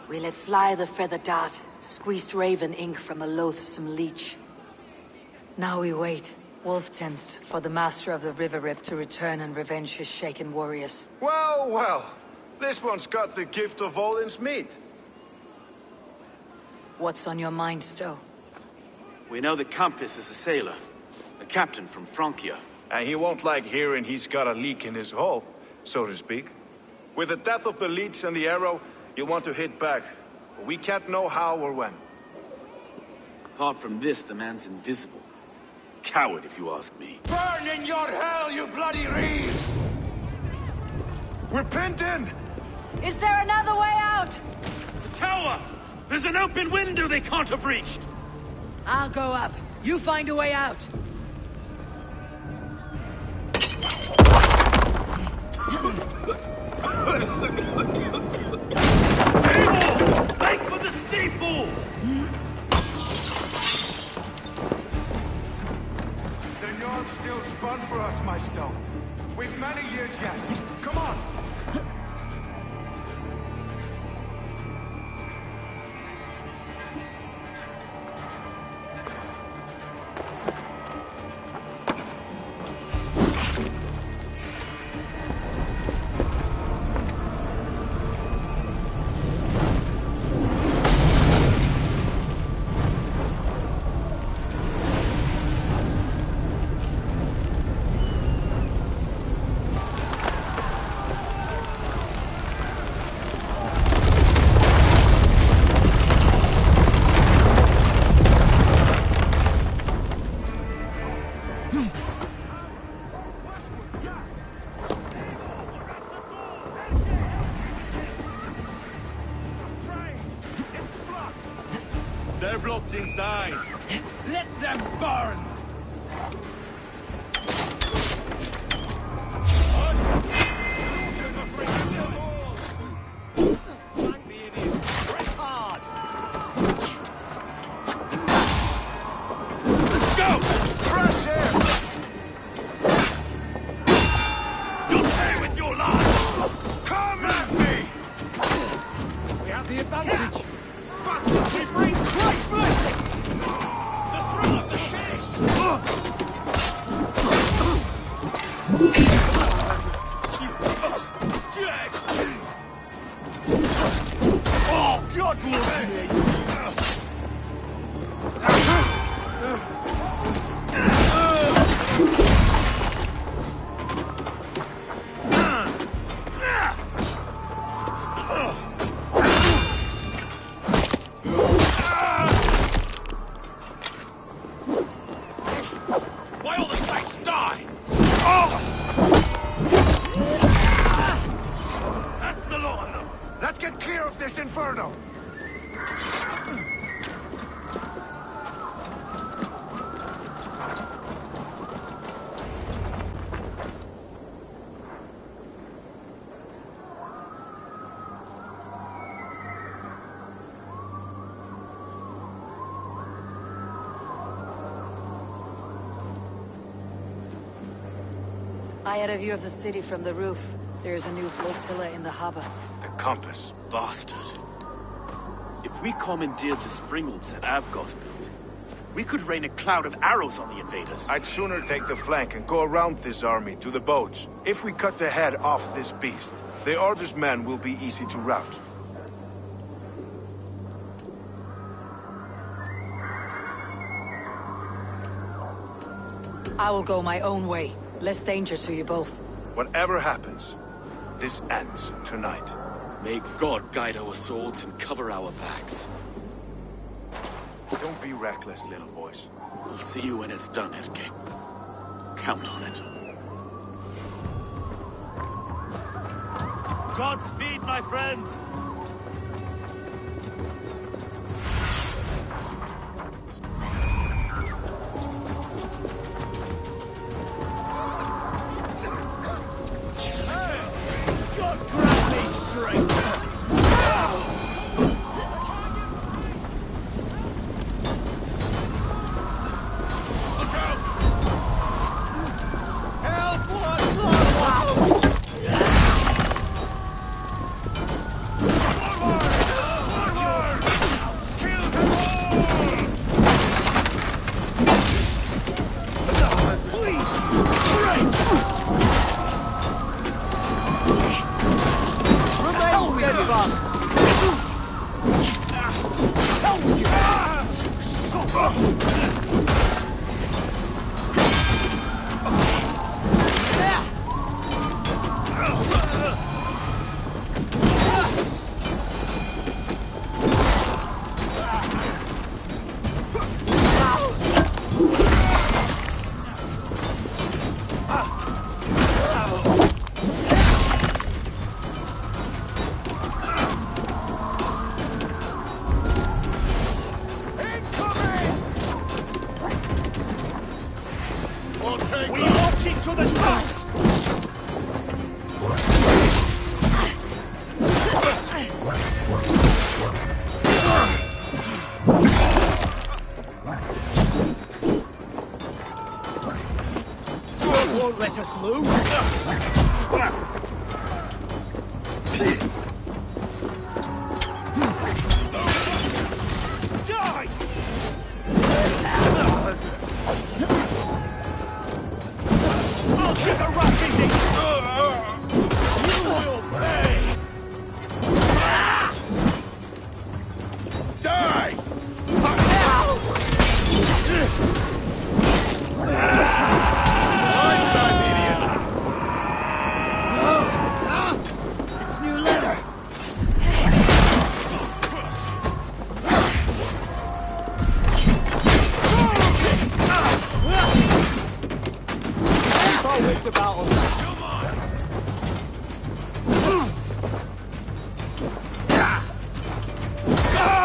We let fly the feather dart, squeezed raven ink from a loathsome leech. Now we wait, wolf-tensed, for the master of the River Rip to return and revenge his shaken warriors. Well, well. This one's got the gift of Odin's meat. What's on your mind, Stowe? We know that Campus is a sailor. A captain from Francia. And he won't like hearing he's got a leak in his hull, so to speak. With the death of the leech and the arrow, you'll want to hit back. But we can't know how or when. Apart from this, the man's invisible. Coward, if you ask me. Burn in your hell, you bloody reeves! We're pinned in! Is there another way out? The tower! There's an open window they can't have reached! I'll go up. You find a way out. Make for the steeple! The Nord's still spun for us, my Stone. We've many years yet. Come on! They're blocked inside. Let them burn! Let's go! Fresh air! You'll pay with your life! Come at me! We have the advantage. We bring Christ's blessing! The thrill of the chase! Oh, God bless me! Why all the saints die? That's the lot of them! Let's get clear of this inferno! I had a view of the city from the roof. There's a new flotilla in the harbor. The compass. Bastard. If we commandeered the springholds that Avgos built, we could rain a cloud of arrows on the invaders. I'd sooner take the flank and go around this army to the boats. If we cut the head off this beast, the Order's men will be easy to rout. I will go my own way. Less danger to you both. Whatever happens, this ends tonight. May God guide our swords and cover our backs. Don't be reckless, little boys. We'll see you when it's done, Erke. Count on it. Godspeed, my friends! Let us lose. Die! I'll get the rock easy! You will pay! Die! It's new leather. Keep our wits about us. Come on!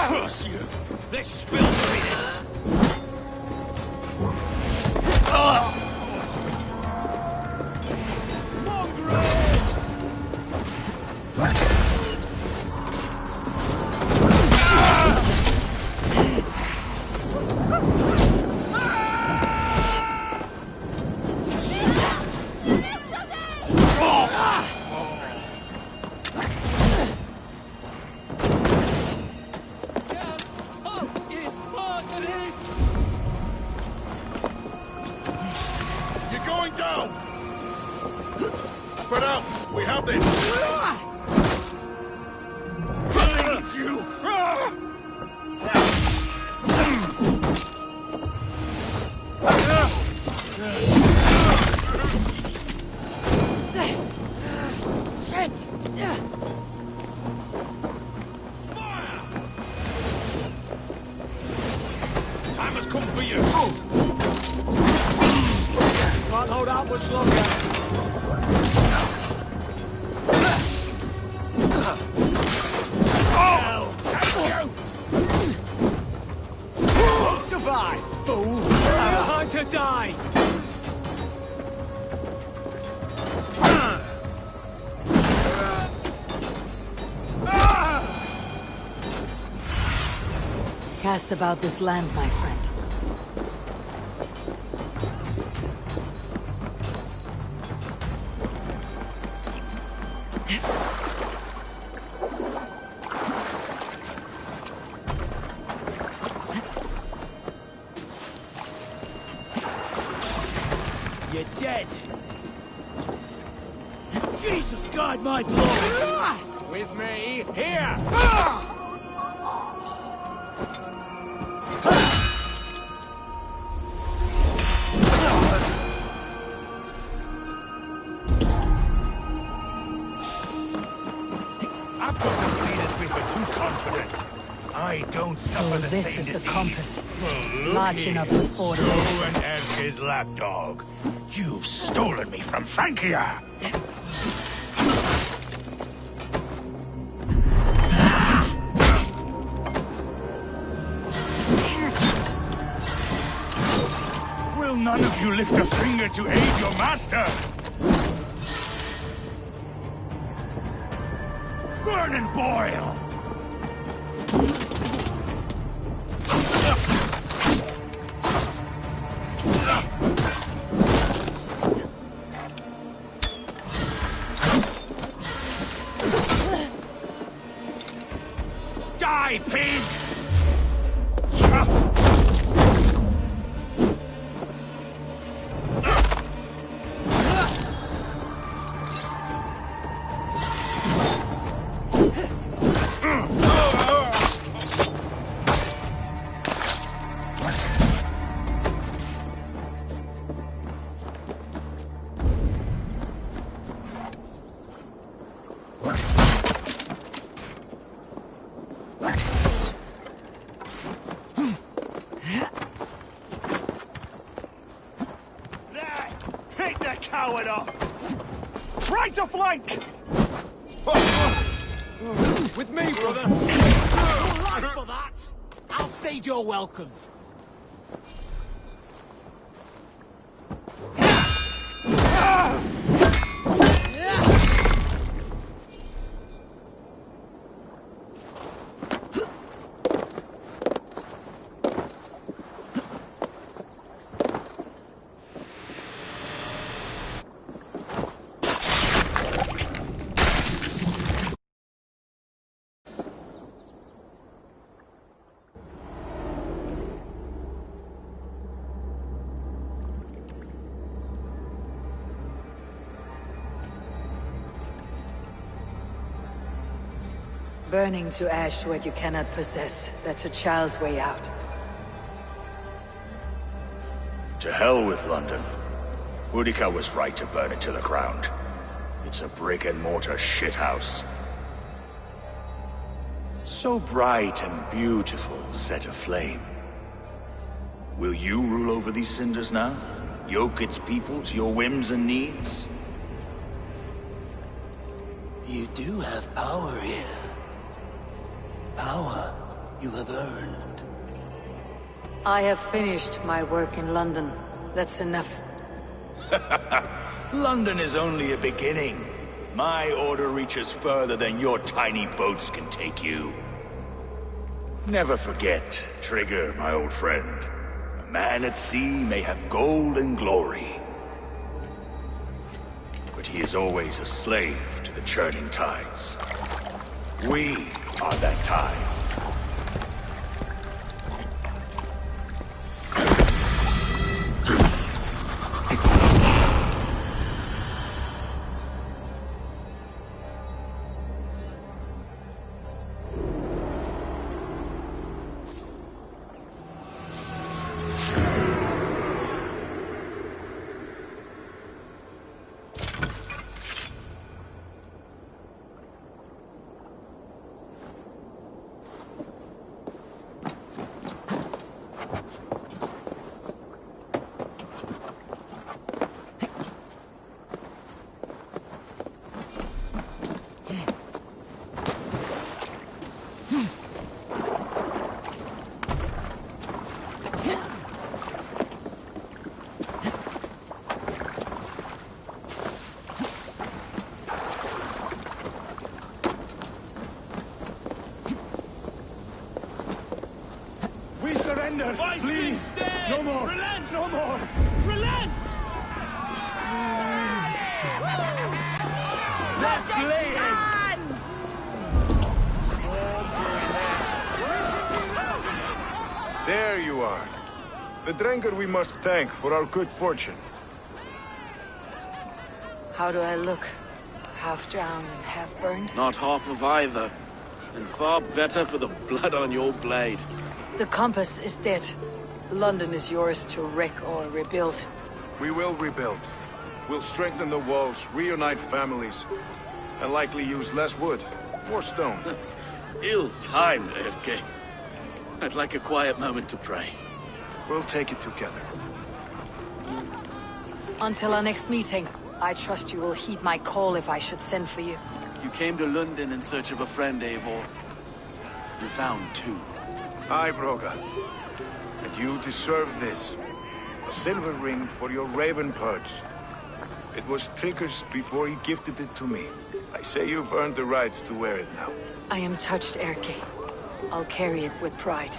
Curse you! Let's spill some minutes. You're going down! Spread out! We have this! I need you! Time has come for you. Can't hold out much longer. Won't survive, fool! You're hard to die! Cast about this land, my friend. guide my blows! With me, here! I've got the cleanest with too confident. I don't suffer the this same is the disease. compass. Well, look Large here, enough to afford it. stolen as his lapdog. You've stolen me from Francia. Will none of you lift a finger to aid your master? Burn and boil! Die, pig! Pick the coward up! Try to flank! With me, brother! You're right for that! I'll stage your welcome. Burning to ash what you cannot possess. That's a child's way out. To hell with London. Boudica was right to burn it to the ground. It's a brick-and-mortar shithouse. So bright and beautiful, set aflame. Will you rule over these cinders now? Yoke its people to your whims and needs? You do have power here. Power you have earned. I have finished my work in London. That's enough. London is only a beginning. My order reaches further than your tiny boats can take you. Never forget, Trigger, my old friend. A man at sea may have gold and glory. But he is always a slave to the churning tides. We are that tide. Surrender, please! No more! Relent! No more! Relent! London stands! There you are. The Drenker we must thank for our good fortune. How do I look? Half drowned and half burned? Not half of either. And far better for the blood on your blade. The compass is dead. London is yours to wreck or rebuild. We will rebuild. We'll strengthen the walls, reunite families, and likely use less wood, more stone. Ill-timed, Erke. I'd like a quiet moment to pray. We'll take it together. Until our next meeting, I trust you will heed my call if I should send for you. You came to London in search of a friend, Eivor. You found two. Aye, Broga. And you deserve this. A silver ring for your raven perch. It was Trigger's before he gifted it to me. I say you've earned the right to wear it now. I am touched, Erke. I'll carry it with pride.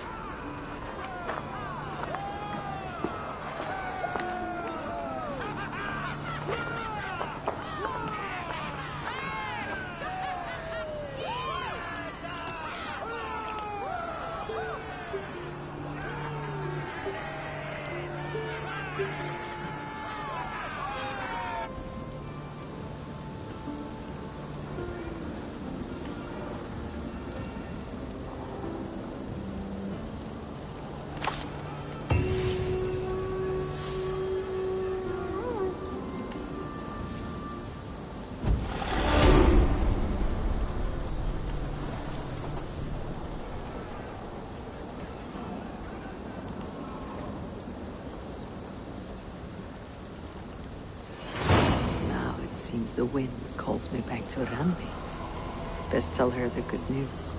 Seems the wind calls me back to Randi. Best tell her the good news.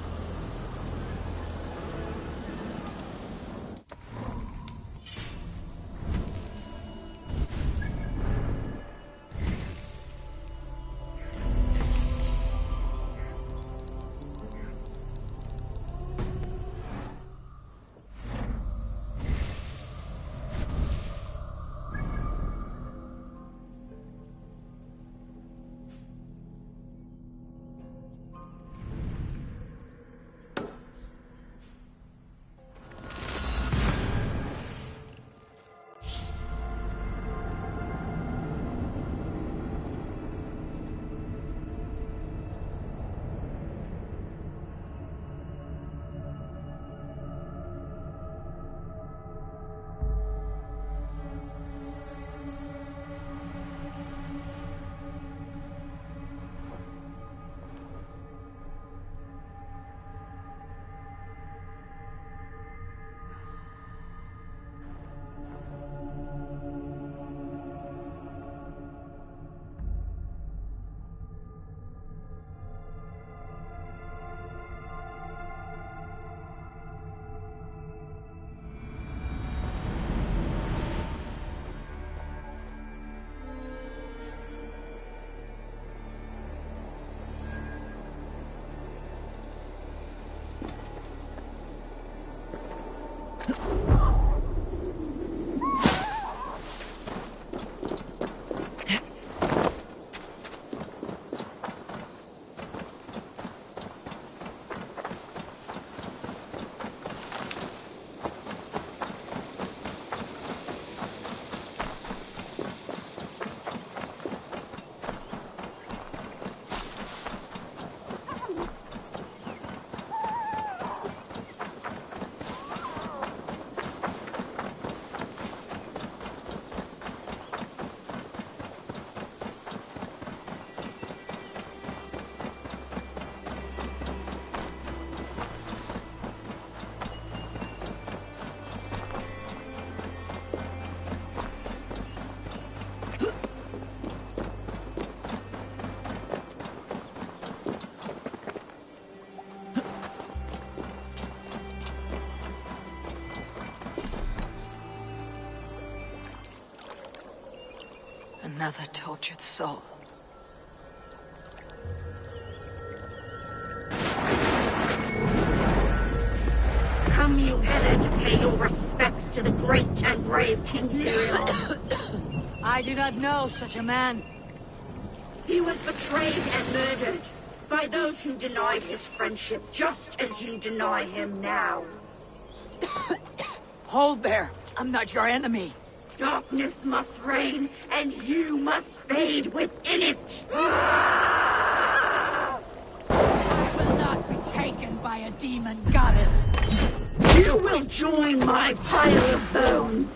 Another tortured soul. Come, you headed, to pay your respects to the great and brave King Lyrion. I do not know such a man. He was betrayed and murdered by those who denied his friendship, just as you deny him now. Hold there. I'm not your enemy. Darkness must reign, and you must fade within it. I will not be taken by a demon goddess. You will join my pile of bones.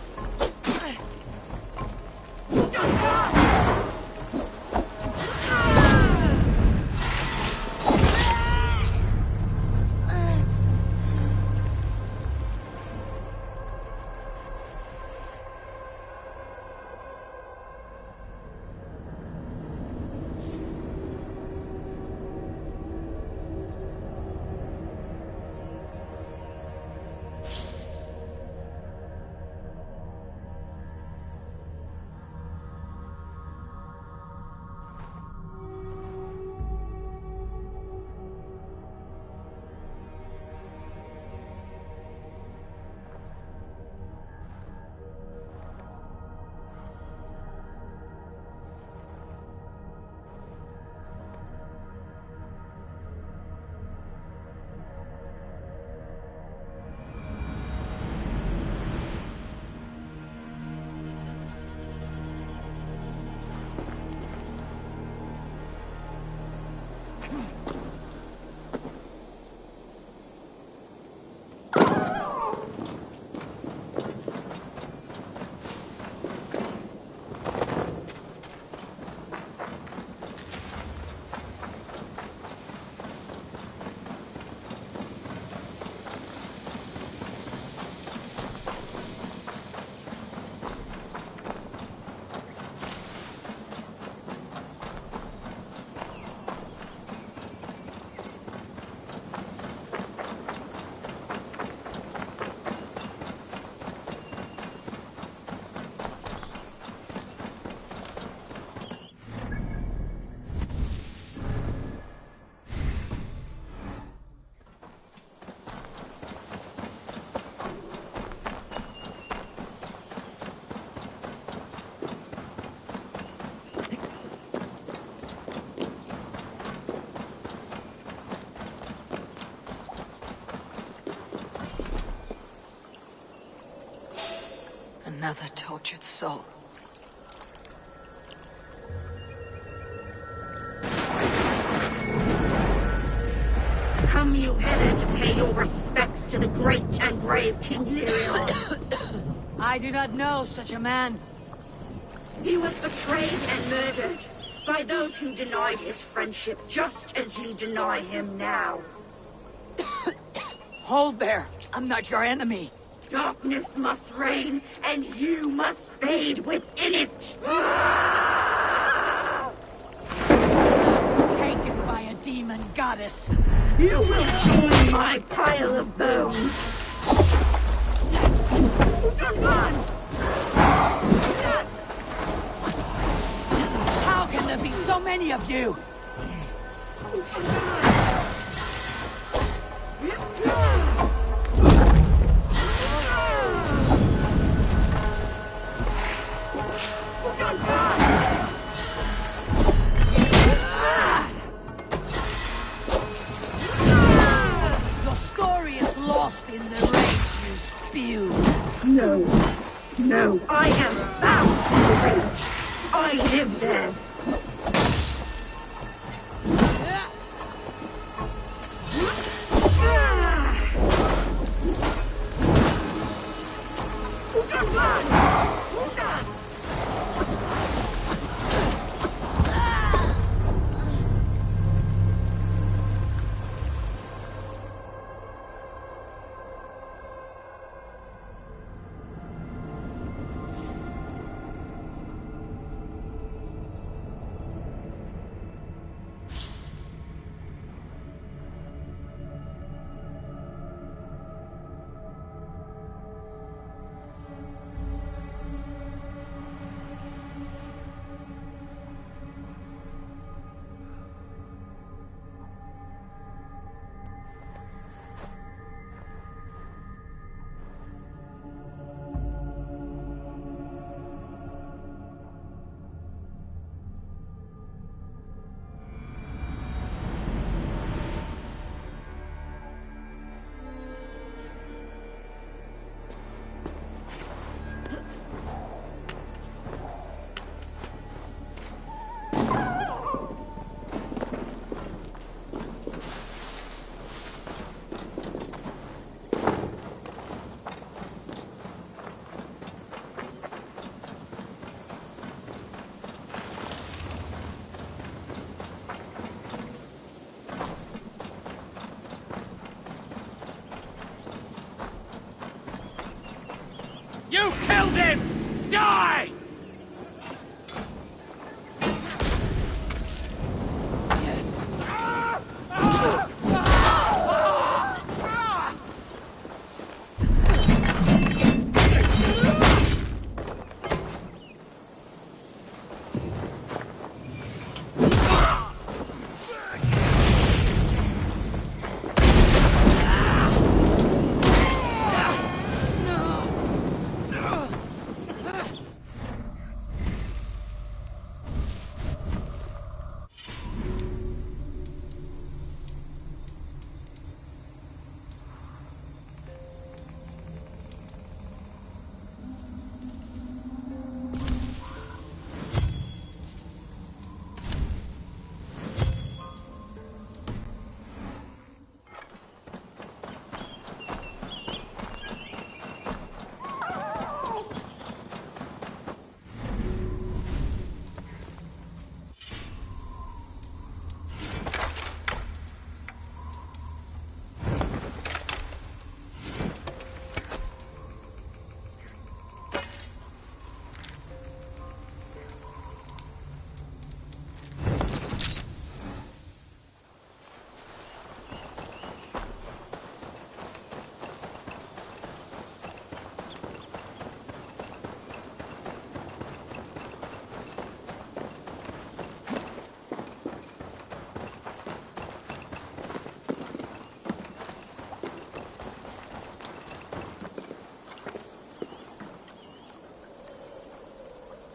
Another tortured soul. Come, you headed, pay your respects to the great and brave King Lyrion. I do not know such a man. He was betrayed and murdered by those who denied his friendship, just as you deny him now. Hold there. I'm not your enemy. Darkness must reign, and you must fade within it. Taken by a demon goddess. You will join my pile of bones. How can there be so many of you? Your story is lost in the rage you spew. No, no, I am bound to the rage. I live there. killed him! Die!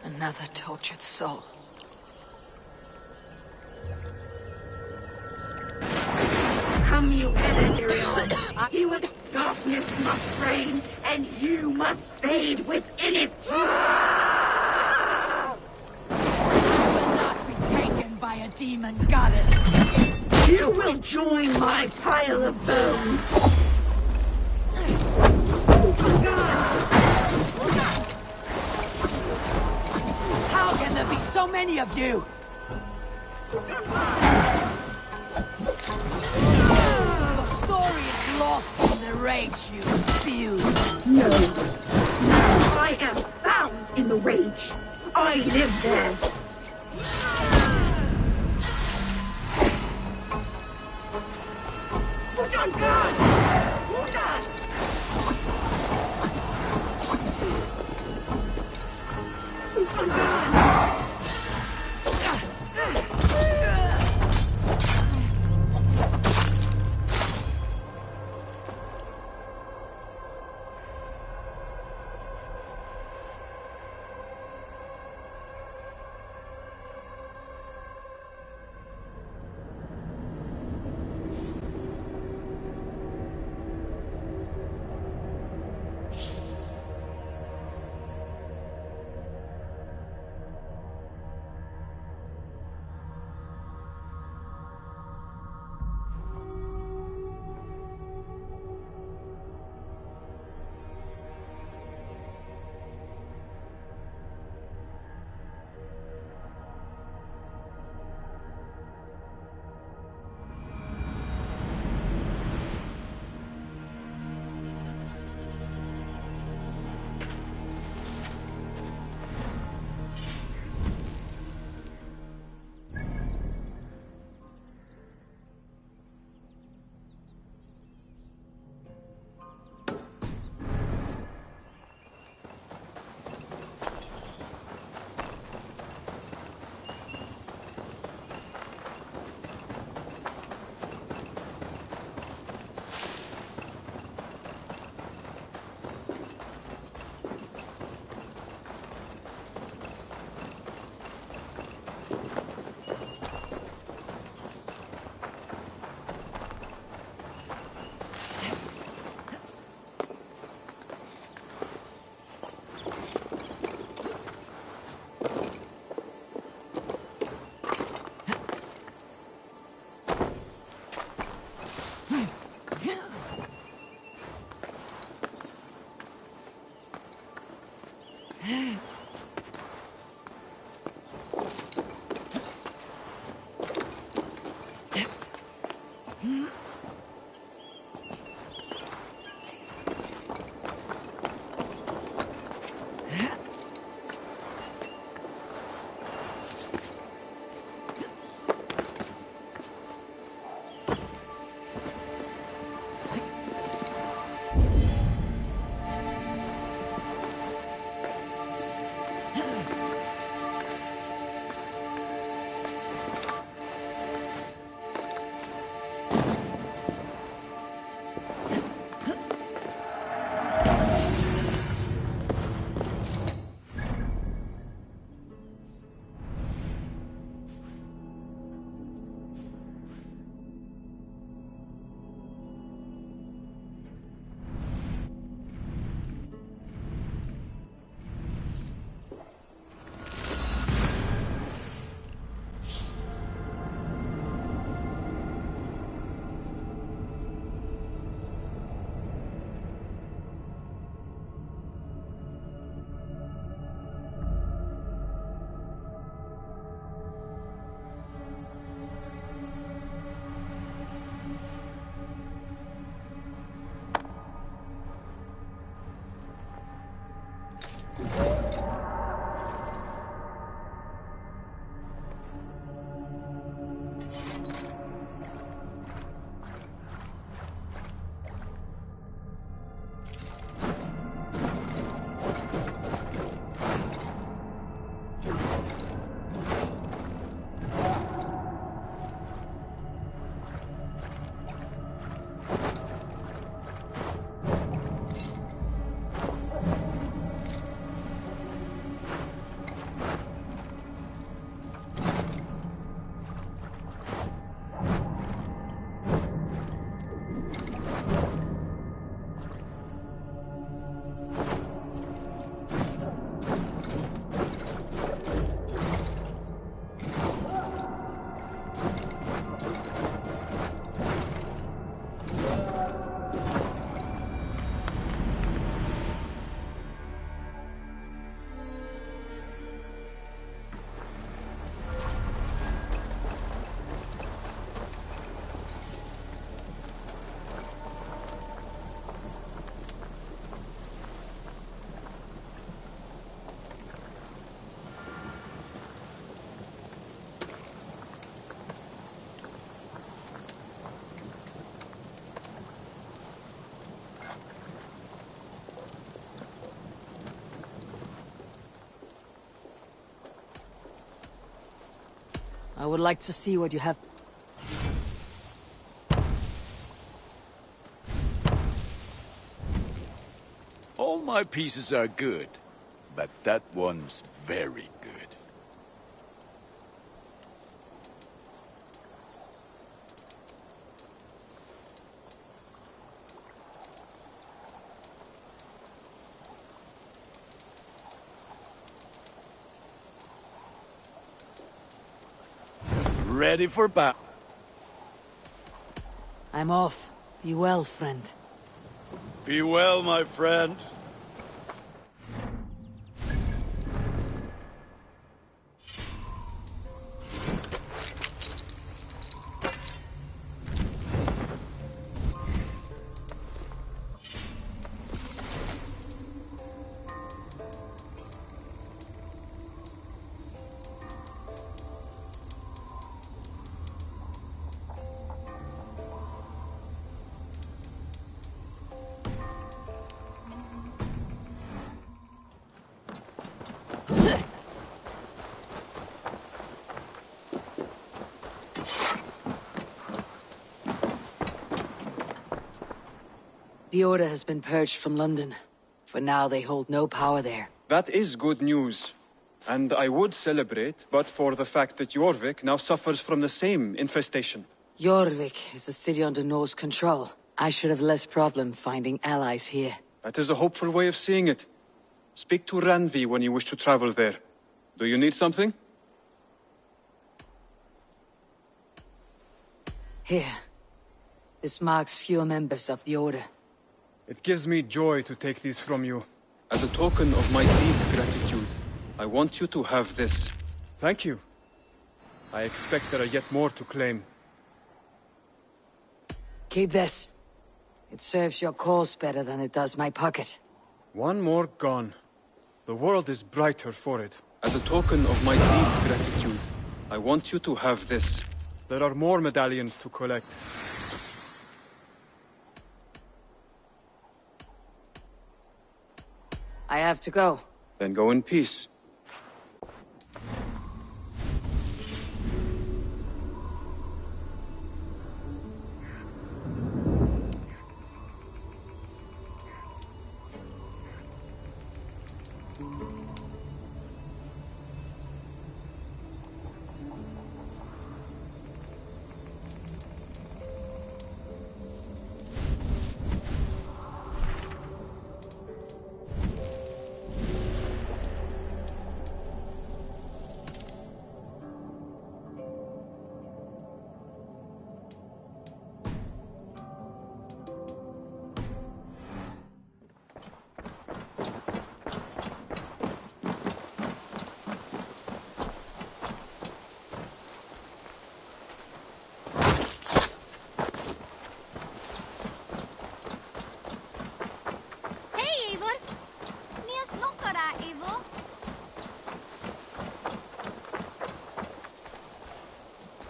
Another tortured soul. Come, you Eladriel. You with darkness must reign, and you must fade within it. You will not be taken by a demon goddess. You will join my pile of bones. How can there be so many of you? Your story is lost in the rage you spew. No. I am found in the rage. I live there. Put on guard! Put on! Put on guard! I would like to see what you have. All my pieces are good, but that one's very good. Ready for battle. I'm off. Be well, friend. Be well, my friend. The Order has been purged from London. For now, they hold no power there. That is good news. And I would celebrate, but for the fact that Jorvik now suffers from the same infestation. Jorvik is a city under Norse control. I should have less problem finding allies here. That is a hopeful way of seeing it. Speak to Randvi when you wish to travel there. Do you need something? Here. This marks fewer members of the Order. It gives me joy to take these from you. As a token of my deep gratitude, I want you to have this. Thank you. I expect there are yet more to claim. Keep this. It serves your cause better than it does my pocket. One more gone. The world is brighter for it. As a token of my deep gratitude, I want you to have this. There are more medallions to collect. I have to go. Then go in peace.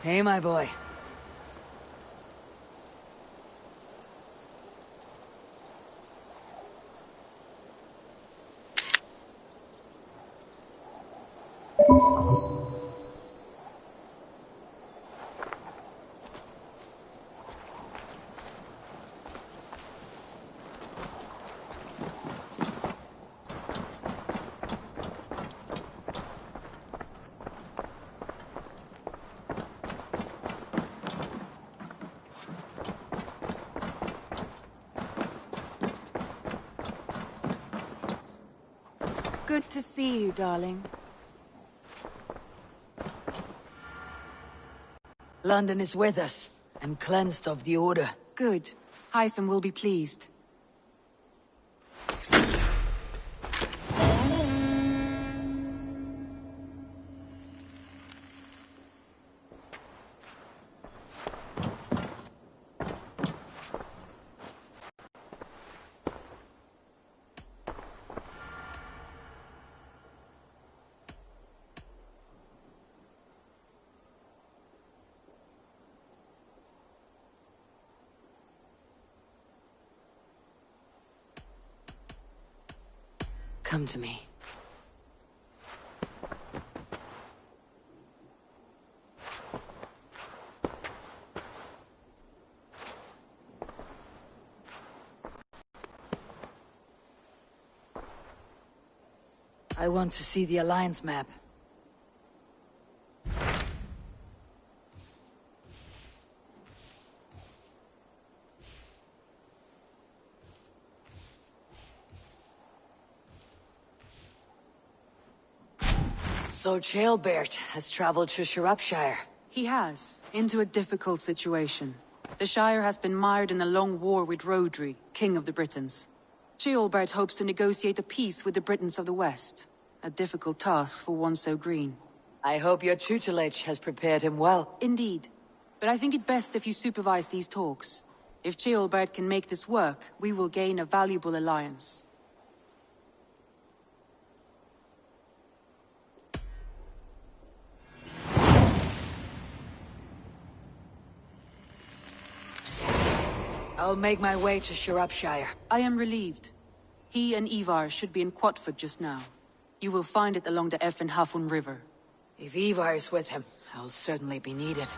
Hey, my boy. Good to see you, darling. London is with us, and cleansed of the Order. Good. Hytham will be pleased. Come to me. I want to see the Alliance map. So Chaelbert has traveled to Shropshire. He has, into a difficult situation. The Shire has been mired in a long war with Rhodri, King of the Britons. Ceolbert hopes to negotiate a peace with the Britons of the West. A difficult task for one so green. I hope your tutelage has prepared him well. Indeed. But I think it best if you supervise these talks. If Ceolbert can make this work, we will gain a valuable alliance. I'll make my way to Shropshire. I am relieved. He and Ivar should be in Quatford just now. You will find it along the Effen Hafun River. If Ivar is with him, I'll certainly be needed.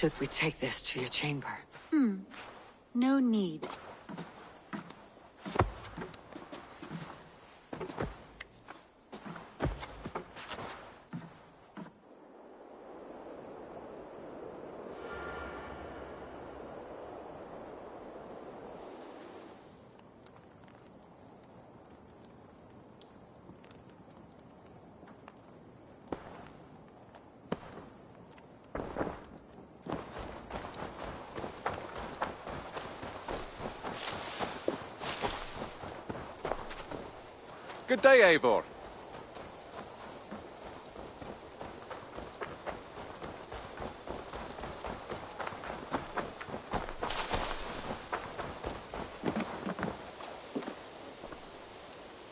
Should we take this to your chamber? No need. Good day, Eivor.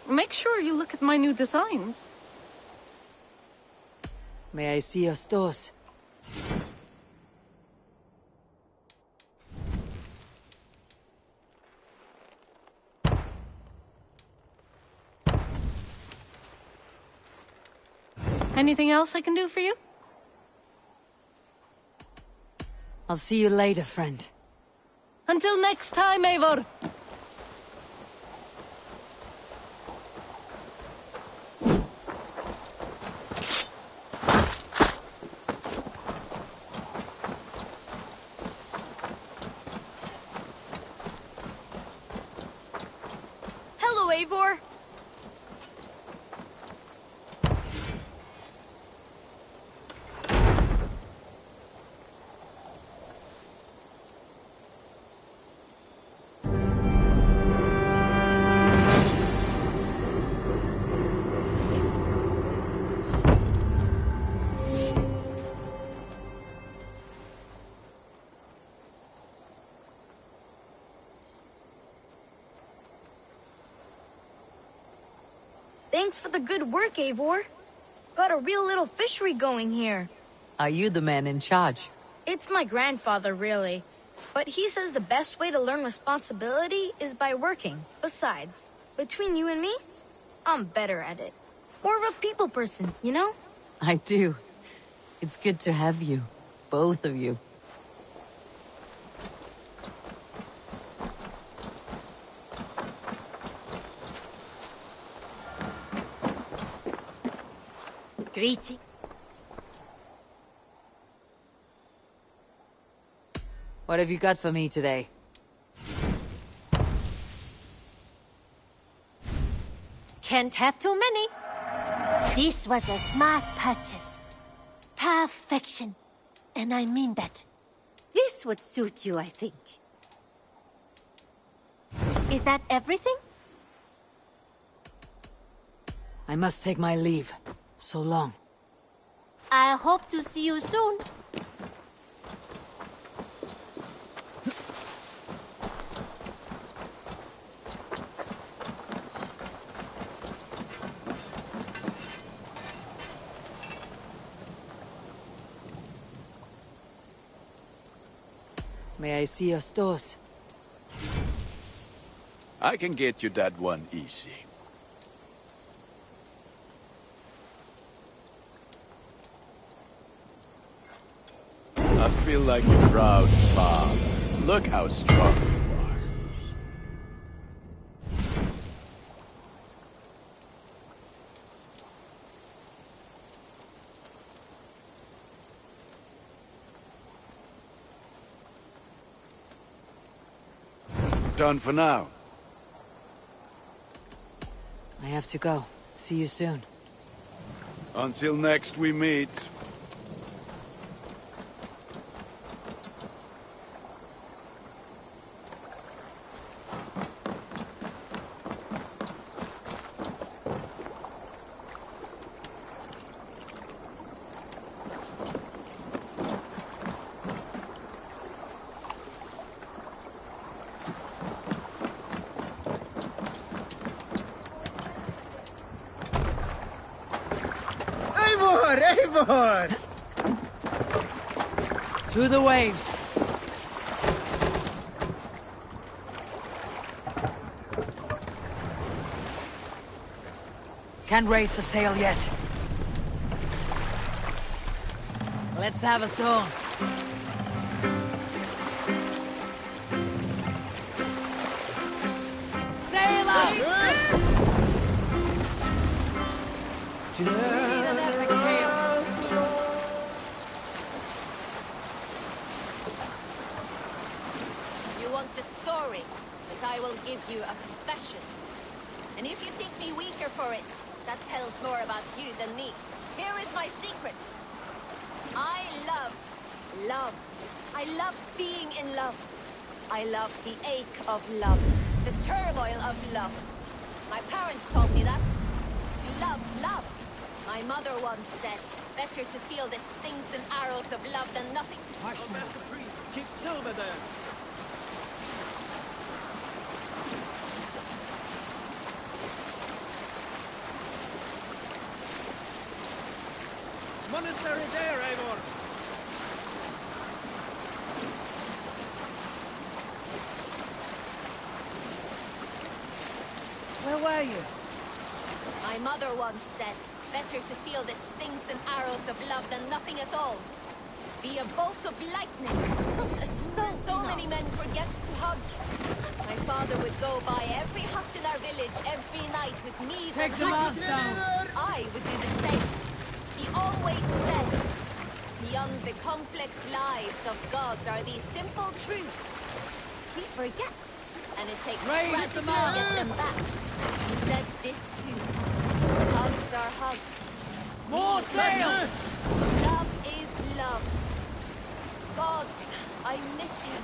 Make sure you look at my new designs. May I see your stores? Anything else I can do for you? I'll see you later, friend. Until next time, Eivor. Hello, Eivor. Thanks for the good work, Eivor. Got a real little fishery going here. Are you the man in charge? It's my grandfather, really. But he says the best way to learn responsibility is by working. Besides, between you and me, I'm better at it. More of a people person, you know? I do. It's good to have you. Both of you. Greeting. What have you got for me today? Can't have too many. This was a smart purchase. Perfection. And I mean that. This would suit you, I think. Is that everything? I must take my leave. So long. I hope to see you soon. May I see your stores? I can get you that one easy. I feel like a proud father. Look how strong you are. Done for now. I have to go. See you soon. Until next we meet. Eivor! Through the waves. Can't raise the sail yet. Let's have a song. story, but I will give you a confession. And if you think me weaker for it, that tells more about you than me. Here is my secret. I love love. I love being in love. I love the ache of love, the turmoil of love. My parents taught me that. To love, love. My mother once said, better to feel the stings and arrows of love than nothing. Hush now. Keep Silver there. Monastery there, Eivor! Where were you? My mother once said, better to feel the stings and arrows of love than nothing at all. Be a bolt of lightning, not a stone. So many men forget to hug. My father would go by every hut in our village every night with mead and the last down. I would do the same. He always said, beyond the complex lives of gods are these simple truths. We forget, and it takes tragedy to get them back. He said this too. Hugs are hugs. More sail! Love is love. Gods, I miss him.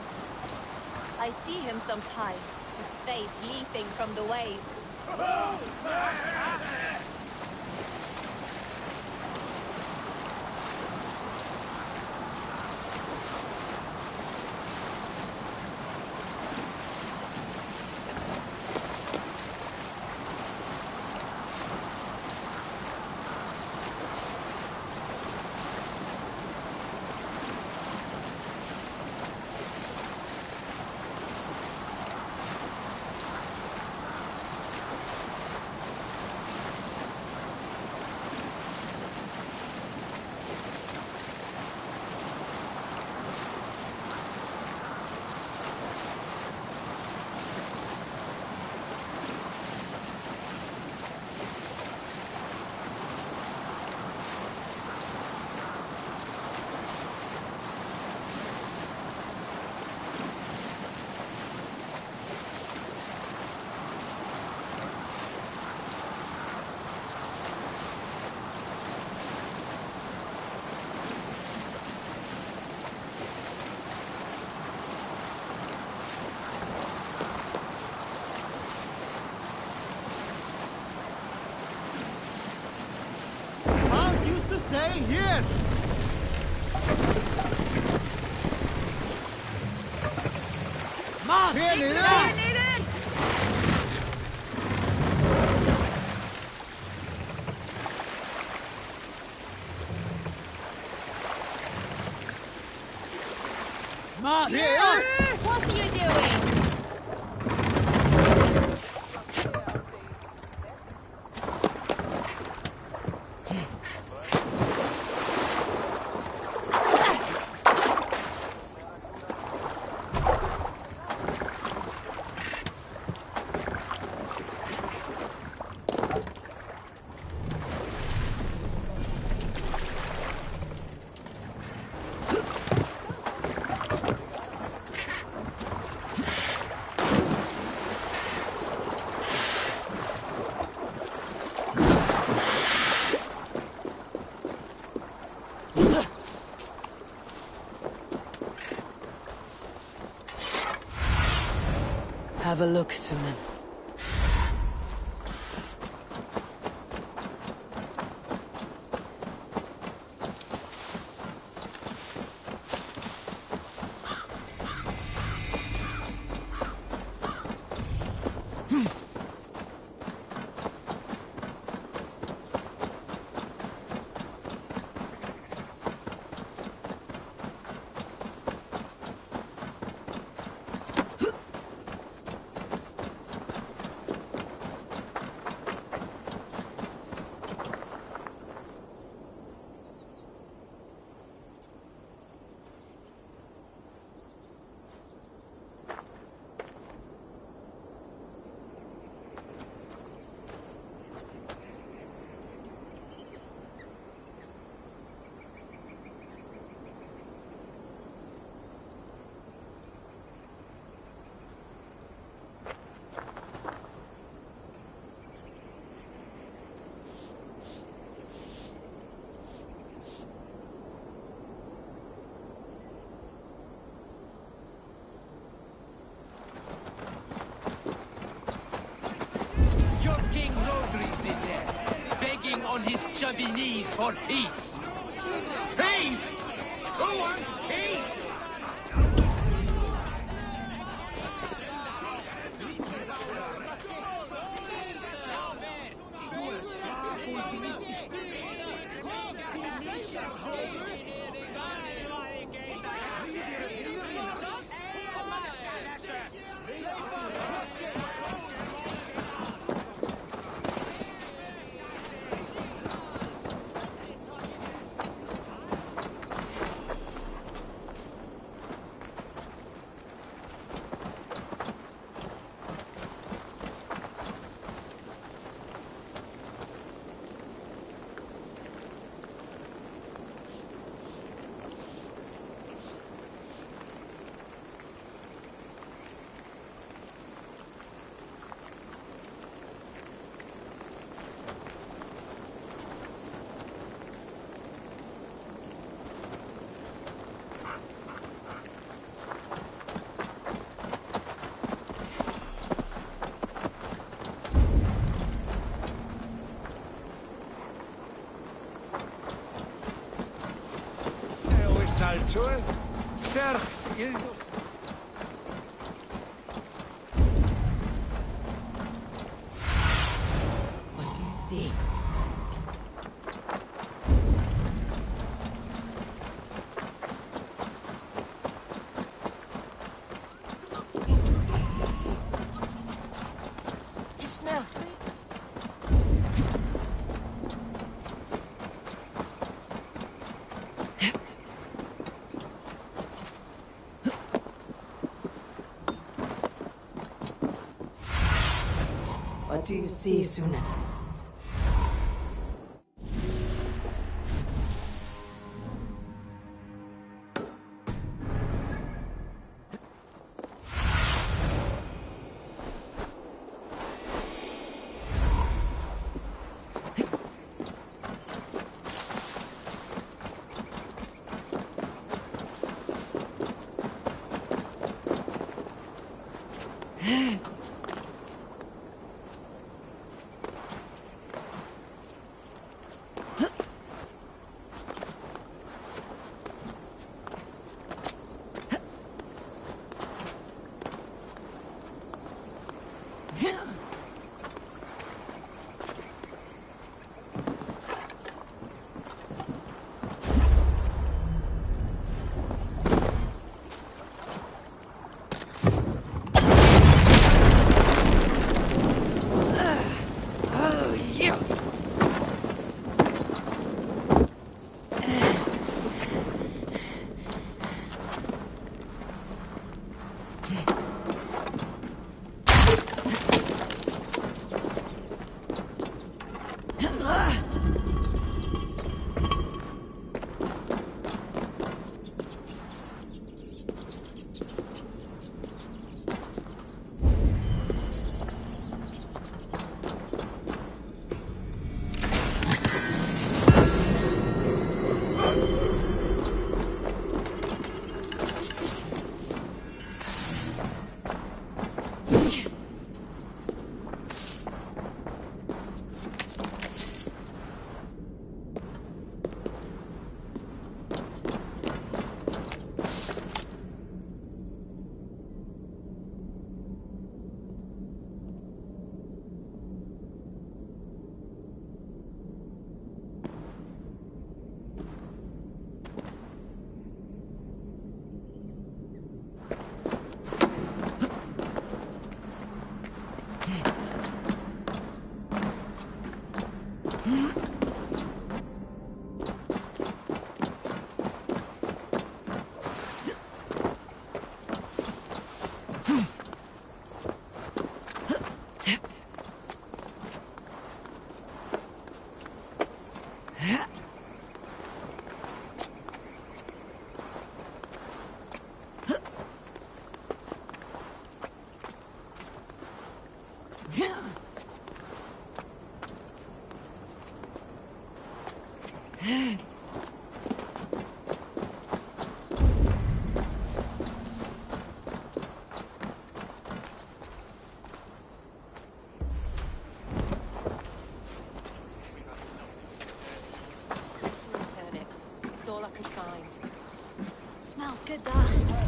I see him sometimes, his face leaping from the waves. Stay here! Moss! Here, leader! Moss! Here! What are you doing? Have a look, Sunan. his chubby knees for peace. Peace? Who wants peace? Saltue, der Ildos. What do you see? It's now. What do you see, Sunan? Smells good, though.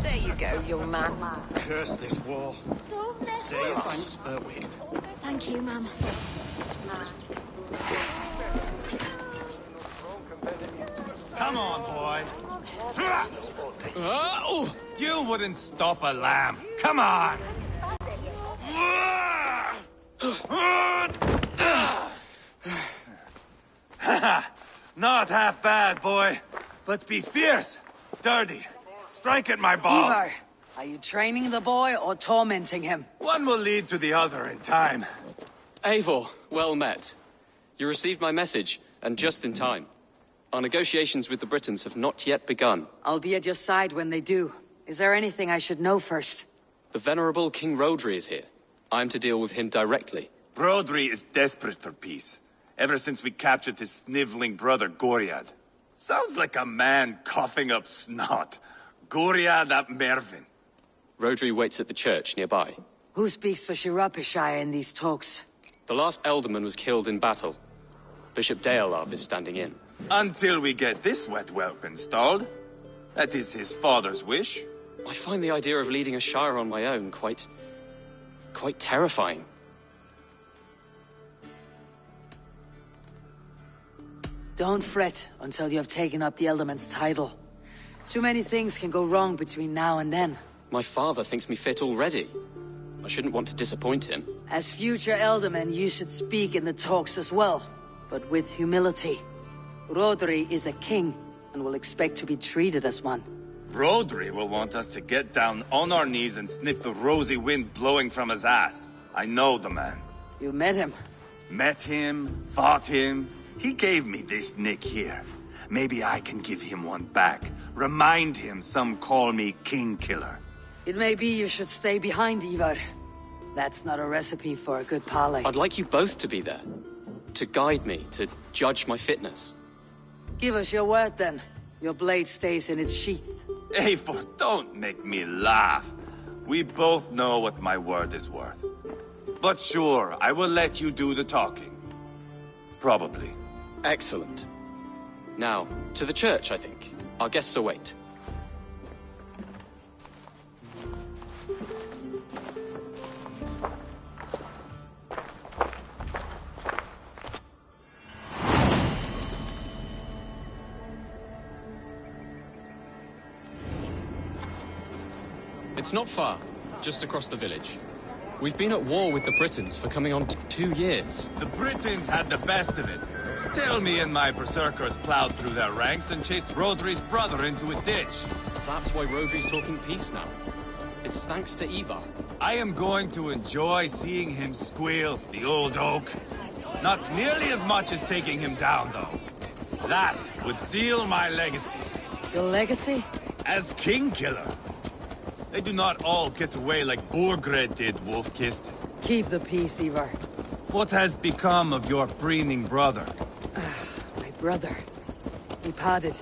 There you go, young man. Curse this war. Say your thanks, but wait. Thank you, Mum. Come on, boy. You wouldn't stop a lamb. Come on. Not half bad, boy. But be fierce, dirty. Strike at my balls. Ivar, are you training the boy or tormenting him? One will lead to the other in time. Eivor, well met. You received my message, and just in time. Our negotiations with the Britons have not yet begun. I'll be at your side when they do. Is there anything I should know first? The venerable King Rodri is here. I'm to deal with him directly. Rodri is desperate for peace. Ever since we captured his sniveling brother, Goriad. Sounds like a man coughing up snot. Goriad ap Mervin. Rodri waits at the church nearby. Who speaks for Shirapishire in these talks? The last Elderman was killed in battle. Bishop Deolav is standing in. Until we get this wet whelp installed. That is his father's wish. I find the idea of leading a shire on my own quite terrifying. Don't fret until you have taken up the Elderman's title. Too many things can go wrong between now and then. My father thinks me fit already. I shouldn't want to disappoint him. As future Elderman, you should speak in the talks as well, but with humility. Rodri is a king, and will expect to be treated as one. Rodri will want us to get down on our knees and sniff the rosy wind blowing from his ass. I know the man. You met him? Met him, fought him. He gave me this nick here. Maybe I can give him one back. Remind him some call me King Killer. It may be you should stay behind, Ivar. That's not a recipe for a good parley. I'd like you both to be there. To guide me, to judge my fitness. Give us your word, then. Your blade stays in its sheath. Eivor, don't make me laugh. We both know what my word is worth. But sure, I will let you do the talking. Probably. Excellent. Now, to the church, I think. Our guests await. It's not far, just across the village. We've been at war with the Britons for coming on 2 years. The Britons had the best of it. Tell me and my berserkers plowed through their ranks and chased Rodri's brother into a ditch. That's why Rodri's talking peace now. It's thanks to Ivar. I am going to enjoy seeing him squeal, the old oak. Not nearly as much as taking him down, though. That would seal my legacy. Your legacy? As King Killer. They do not all get away like Borgred did, Wolf-Kissed. Keep the peace, Ivar. What has become of your preening brother? My brother. He parted.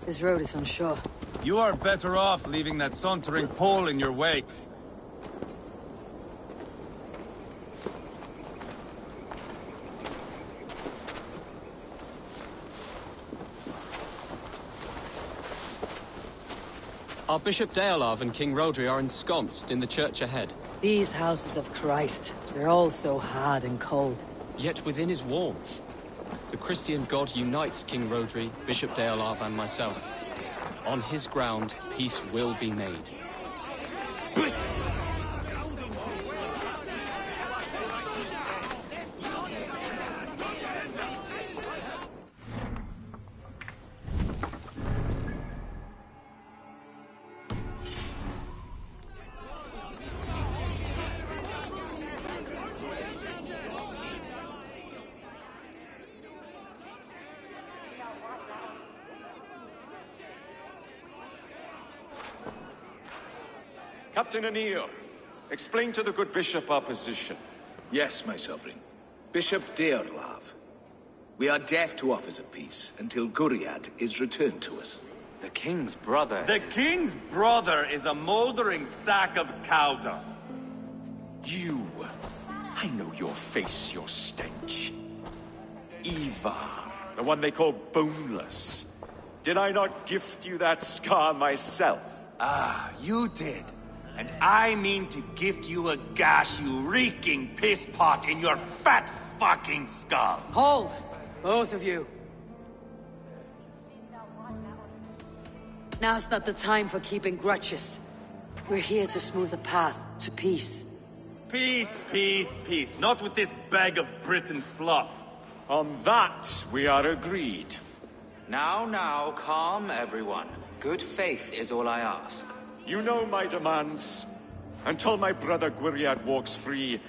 This road is unsure. You are better off leaving that sauntering Pole in your wake. Our Bishop Deolav and King Rodri are ensconced in the church ahead. These houses of Christ, they're all so hard and cold. Yet within his warmth, the Christian God unites King Rodri, Bishop Deolav and myself. On his ground, peace will be made. Captain Anir, explain to the good bishop our position. Yes, my sovereign. Bishop Deorlav. We are deaf to offers of peace until Guriad is returned to us. The king's brother The king's brother is a moldering sack of cow dung. You. I know your face, your stench. Ivar, the one they call Boneless. Did I not gift you that scar myself? Ah, you did. And I mean to gift you a gash, you reeking piss pot in your fat fucking skull. Hold! Both of you. Now's not the time for keeping grudges. We're here to smooth the path to peace. Peace, peace, peace. Not with this bag of Britain slop. On that, we are agreed. Now, calm everyone. Good faith is all I ask. You know my demands. Until my brother Gwiriad walks free,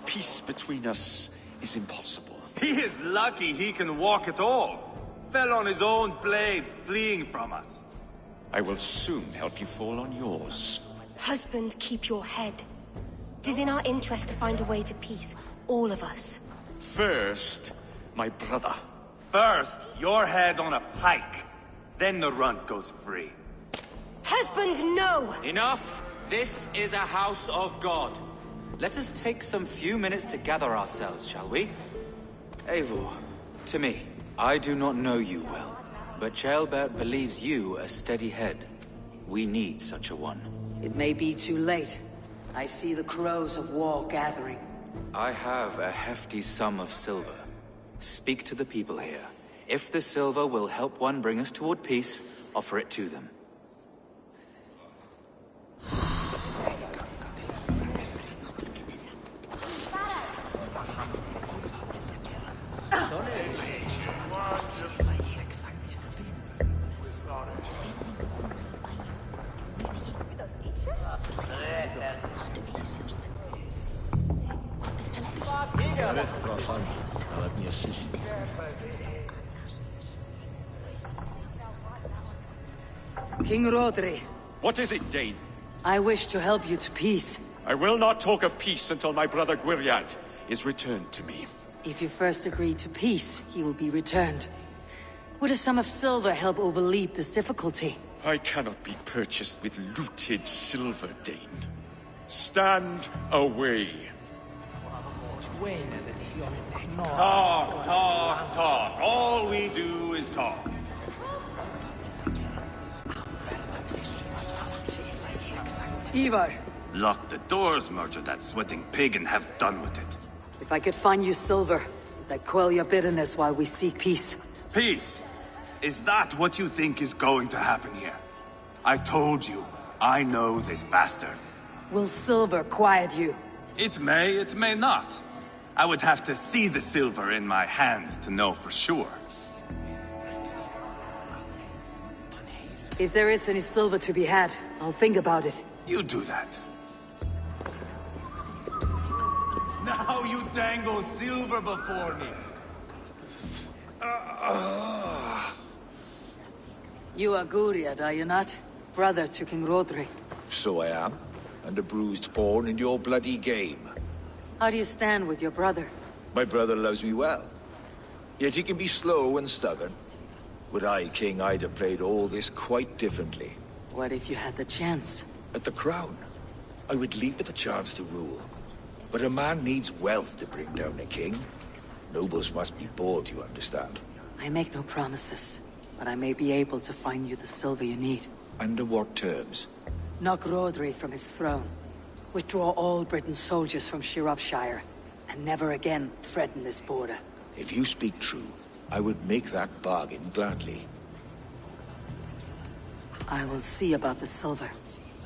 peace between us is impossible. He is lucky he can walk at all. Fell on his own blade, fleeing from us. I will soon help you fall on yours. Husband, keep your head. It is in our interest to find a way to peace. All of us. First, my brother. First, your head on a pike. Then the runt goes free. Husband, no! Enough! This is a house of God. Let us take some few minutes to gather ourselves, shall we? Eivor, to me, I do not know you well, but Ceolbert believes you a steady head. We need such a one. It may be too late. I see the crows of war gathering. I have a hefty sum of silver. Speak to the people here. If the silver will help one bring us toward peace, offer it to them. King Rodri. What is it, Dane? I wish to help you to peace. I will not talk of peace until my brother Gwiriad is returned to me. If you first agree to peace, he will be returned. Would a sum of silver help overleap this difficulty? I cannot be purchased with looted silver, Dane. Stand away. Talk, talk, talk. All we do is talk. Ivar. Lock the doors, murder that sweating pig, and have done with it. If I could find you silver, would that quell your bitterness while we seek peace? Peace? Is that what you think is going to happen here? I told you, I know this bastard. Will silver quiet you? It may not. I would have to see the silver in my hands to know for sure. If there is any silver to be had, I'll think about it. You do that. Now you dangle silver before me. You are Gwiriad, are you not? Brother to King Rodri. So I am, and a bruised pawn in your bloody game. How do you stand with your brother? My brother loves me well. Yet he can be slow and stubborn. Were I king, I'd have played all this quite differently. What if you had the chance? At the crown, I would leap at the chance to rule. But a man needs wealth to bring down a king. Nobles must be bought, you understand. I make no promises, but I may be able to find you the silver you need. Under what terms? Knock Rodri from his throne. Withdraw all Britain's soldiers from Shropshire, and never again threaten this border. If you speak true, I would make that bargain gladly. I will see about the silver.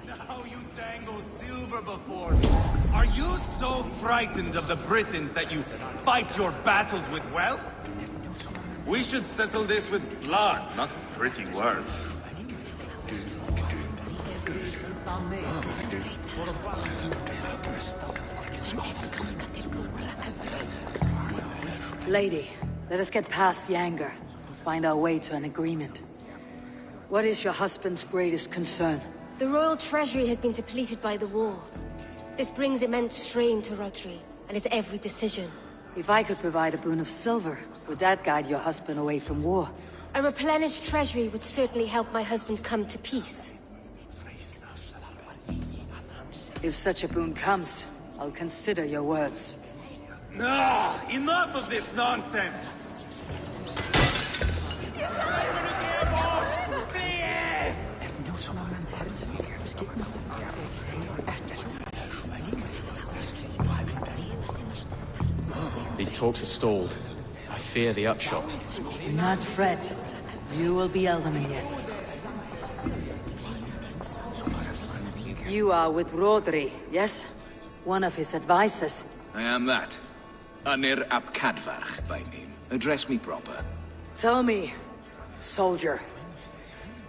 Now you dangle silver before me. Are you so frightened of the Britons that you fight your battles with wealth? We should settle this with blood, not pretty words. Lady, let us get past the anger and find our way to an agreement. What is your husband's greatest concern? The royal treasury has been depleted by the war. This brings immense strain to Rodri, and his every decision. If I could provide a boon of silver, would that guide your husband away from war? A replenished treasury would certainly help my husband come to peace. If such a boon comes, I'll consider your words. No! Enough of this nonsense! These talks are stalled. I fear the upshot. Do not fret. You will be Elderman yet. You are with Rodri, yes? One of his advisors. I am that. Anir ap Cadfarch by name. Address me proper. Tell me, soldier,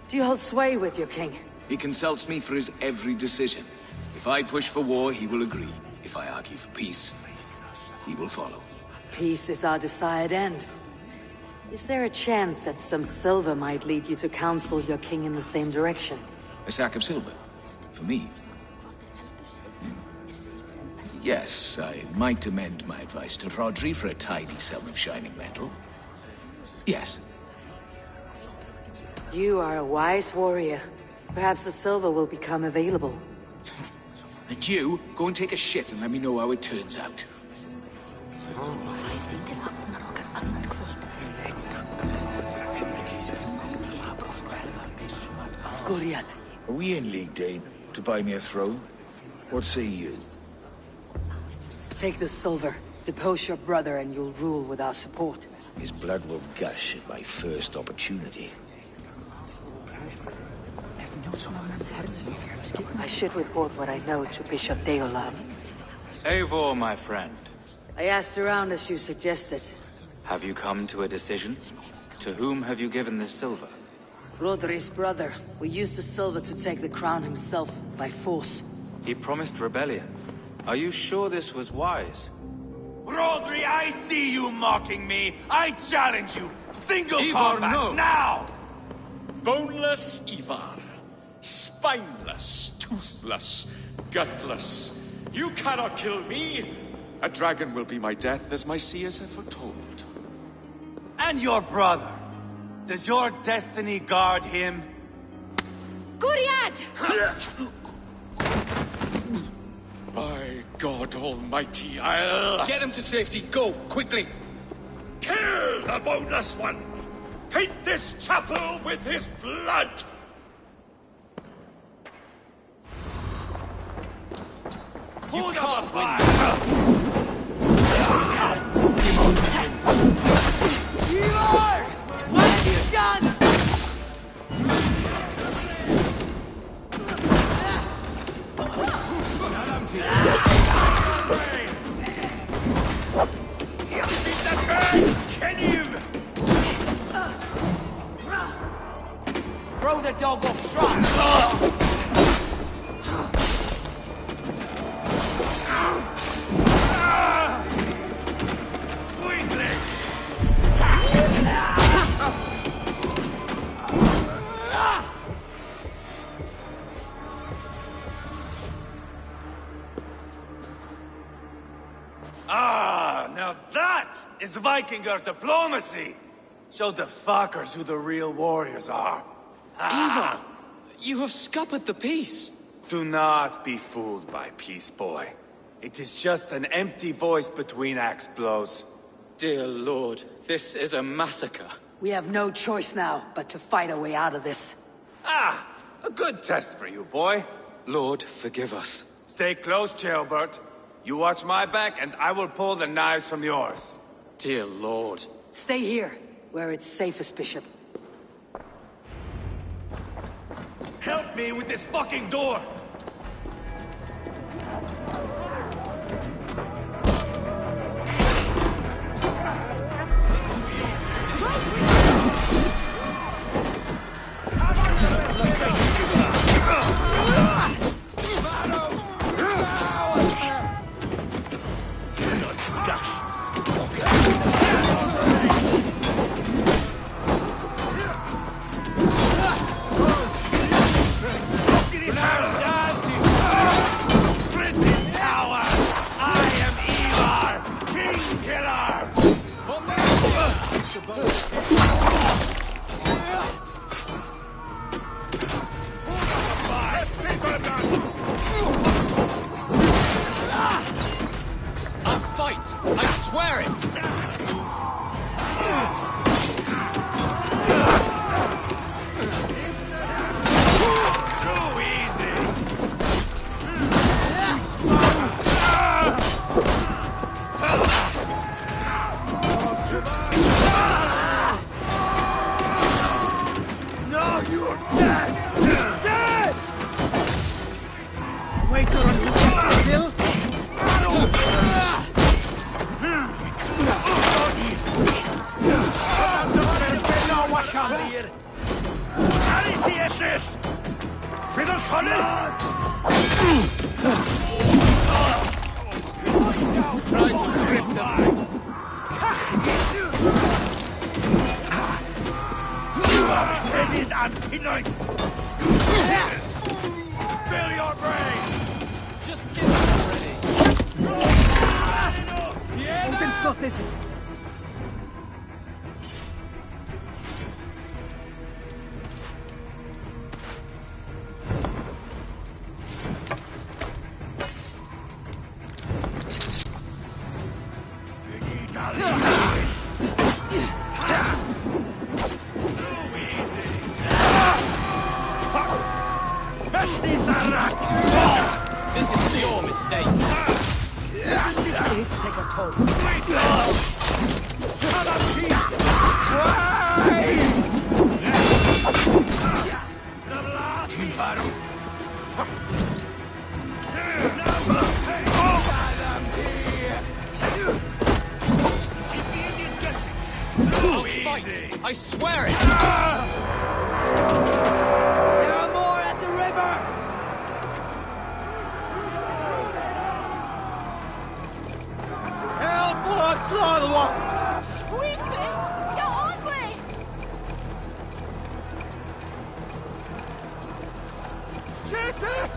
do you hold sway with your king? He consults me for his every decision. If I push for war, he will agree. If I argue for peace, he will follow. Peace is our desired end. Is there a chance that some silver might lead you to counsel your king in the same direction? A sack of silver? For me? Yes, I might amend my advice to Rodri for a tidy sum of shining metal. Yes. You are a wise warrior. Perhaps the silver will become available. And you, go and take a shit and let me know how it turns out. Guriat. Are we in league, Dane? To buy me a throne? What say you? Take the silver, depose your brother, and you'll rule with our support. His blood will gush at my first opportunity. I should report what I know to Bishop Deolav. Eivor, my friend. I asked around as you suggested. Have you come to a decision? To whom have you given this silver? Rodri's brother. We used the silver to take the crown himself, by force. He promised rebellion. Are you sure this was wise? Rodri, I see you mocking me! I challenge you! Single Ivar, combat, no. now! Boneless Ivar. Spineless, toothless, gutless. You cannot kill me! A dragon will be my death, as my seers have foretold. And your brother. Does your destiny guard him? Guriad! By God Almighty, I'll... Get him to safety, go, quickly! Kill the boneless one! Paint this chapel with his blood! You can't win! Igor! What have you done? Throw the dog off stride! Ah, now that is Vikinger diplomacy! Show the fuckers who the real warriors are. Ivar! You have scuppered the peace! Do not be fooled by peace, boy. It is just an empty voice between axe blows. Dear Lord, this is a massacre. We have no choice now but to fight our way out of this. Ah, a good test for you, boy. Lord, forgive us. Stay close, Jailbert. You watch my back, and I will pull the knives from yours. Dear Lord. Stay here, where it's safest, Bishop. Help me with this fucking door! I swear it! Try to strip them. Headed and pinnoid! Spill your brains! Just get it ready. Open Scotland. This is your mistake. Take a toll. Fight! I swear it! There are more at the river! Squeeze me! You're hungry! Got them!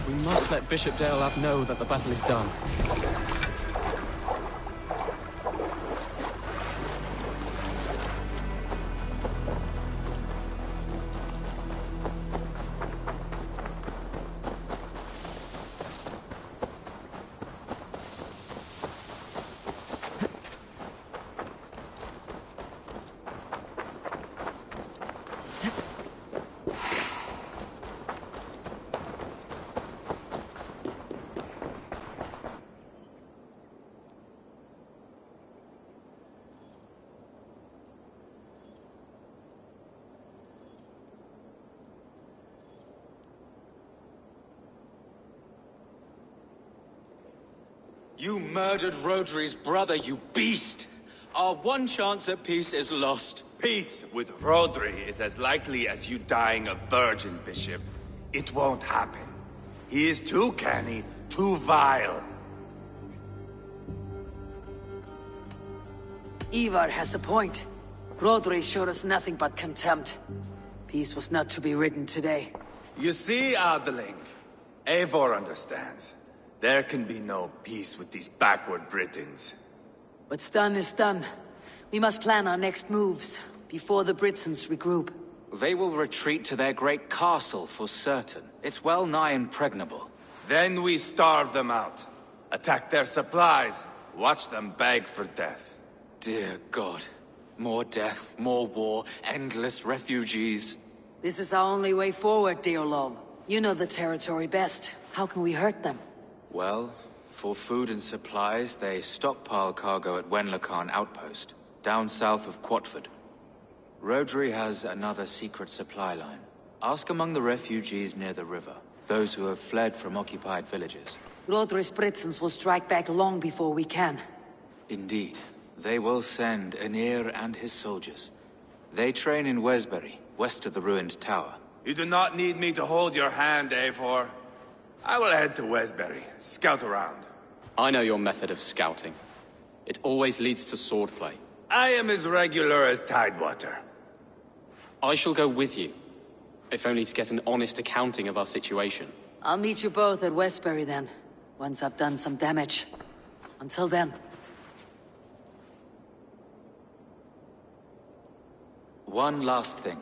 We must let Bishop Deolaf know that the battle is done. You murdered Rodri's brother, you beast! Our one chance at peace is lost. Peace with Rodri is as likely as you dying a virgin, Bishop. It won't happen. He is too canny, too vile. Ivar has a point. Rodri showed us nothing but contempt. Peace was not to be written today. You see, Adeling, Eivor understands. There can be no peace with these backward Britons. What's done is done. We must plan our next moves, before the Britons regroup. They will retreat to their great castle for certain. It's well nigh impregnable. Then we starve them out. Attack their supplies. Watch them beg for death. Dear God. More death, more war, endless refugees. This is our only way forward, Deolov. You know the territory best. How can we hurt them? Well, for food and supplies, they stockpile cargo at Wenlacan outpost, down south of Quatford. Rodri has another secret supply line. Ask among the refugees near the river, those who have fled from occupied villages. Rodri's Britons will strike back long before we can. Indeed. They will send Aenir and his soldiers. They train in Wesbury, west of the ruined tower. You do not need me to hold your hand, Eivor. I will head to Wesbury, scout around. I know your method of scouting. It always leads to swordplay. I am as regular as Tidewater. I shall go with you, if only to get an honest accounting of our situation. I'll meet you both at Westbury then, once I've done some damage. Until then. One last thing.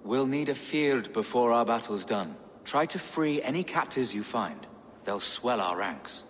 We'll need a field before our battle's done. Try to free any captives you find. They'll swell our ranks.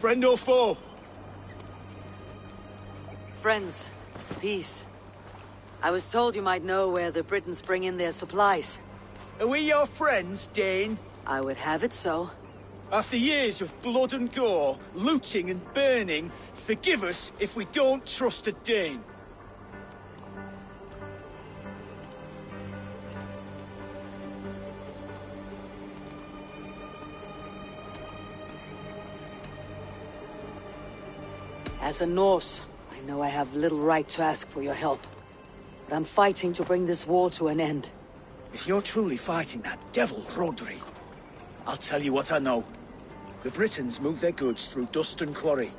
Friend or foe? Friends. Peace. I was told you might know where the Britons bring in their supplies. Are we your friends, Dane? I would have it so. After years of blood and gore, looting and burning, forgive us if we don't trust a Dane. As a Norse, I know I have little right to ask for your help. But I'm fighting to bring this war to an end. If you're truly fighting that devil, Rodri, I'll tell you what I know. The Britons move their goods through dust and quarry.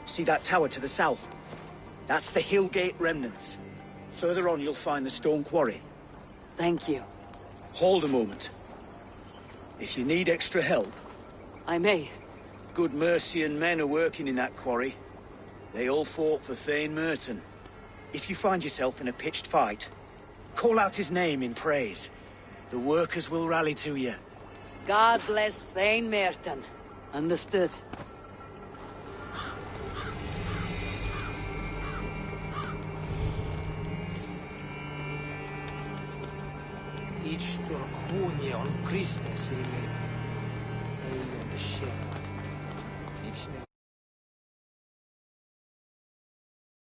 See that tower to the south? That's the Hillgate remnants. Further on, you'll find the stone quarry. Thank you. Hold a moment. If you need extra help... I may. Good Mercian men are working in that quarry. They all fought for Thane Merton. If you find yourself in a pitched fight, call out his name in praise. The workers will rally to you. God bless Thane Merton. Understood. Each Turkunie on Christmas, Each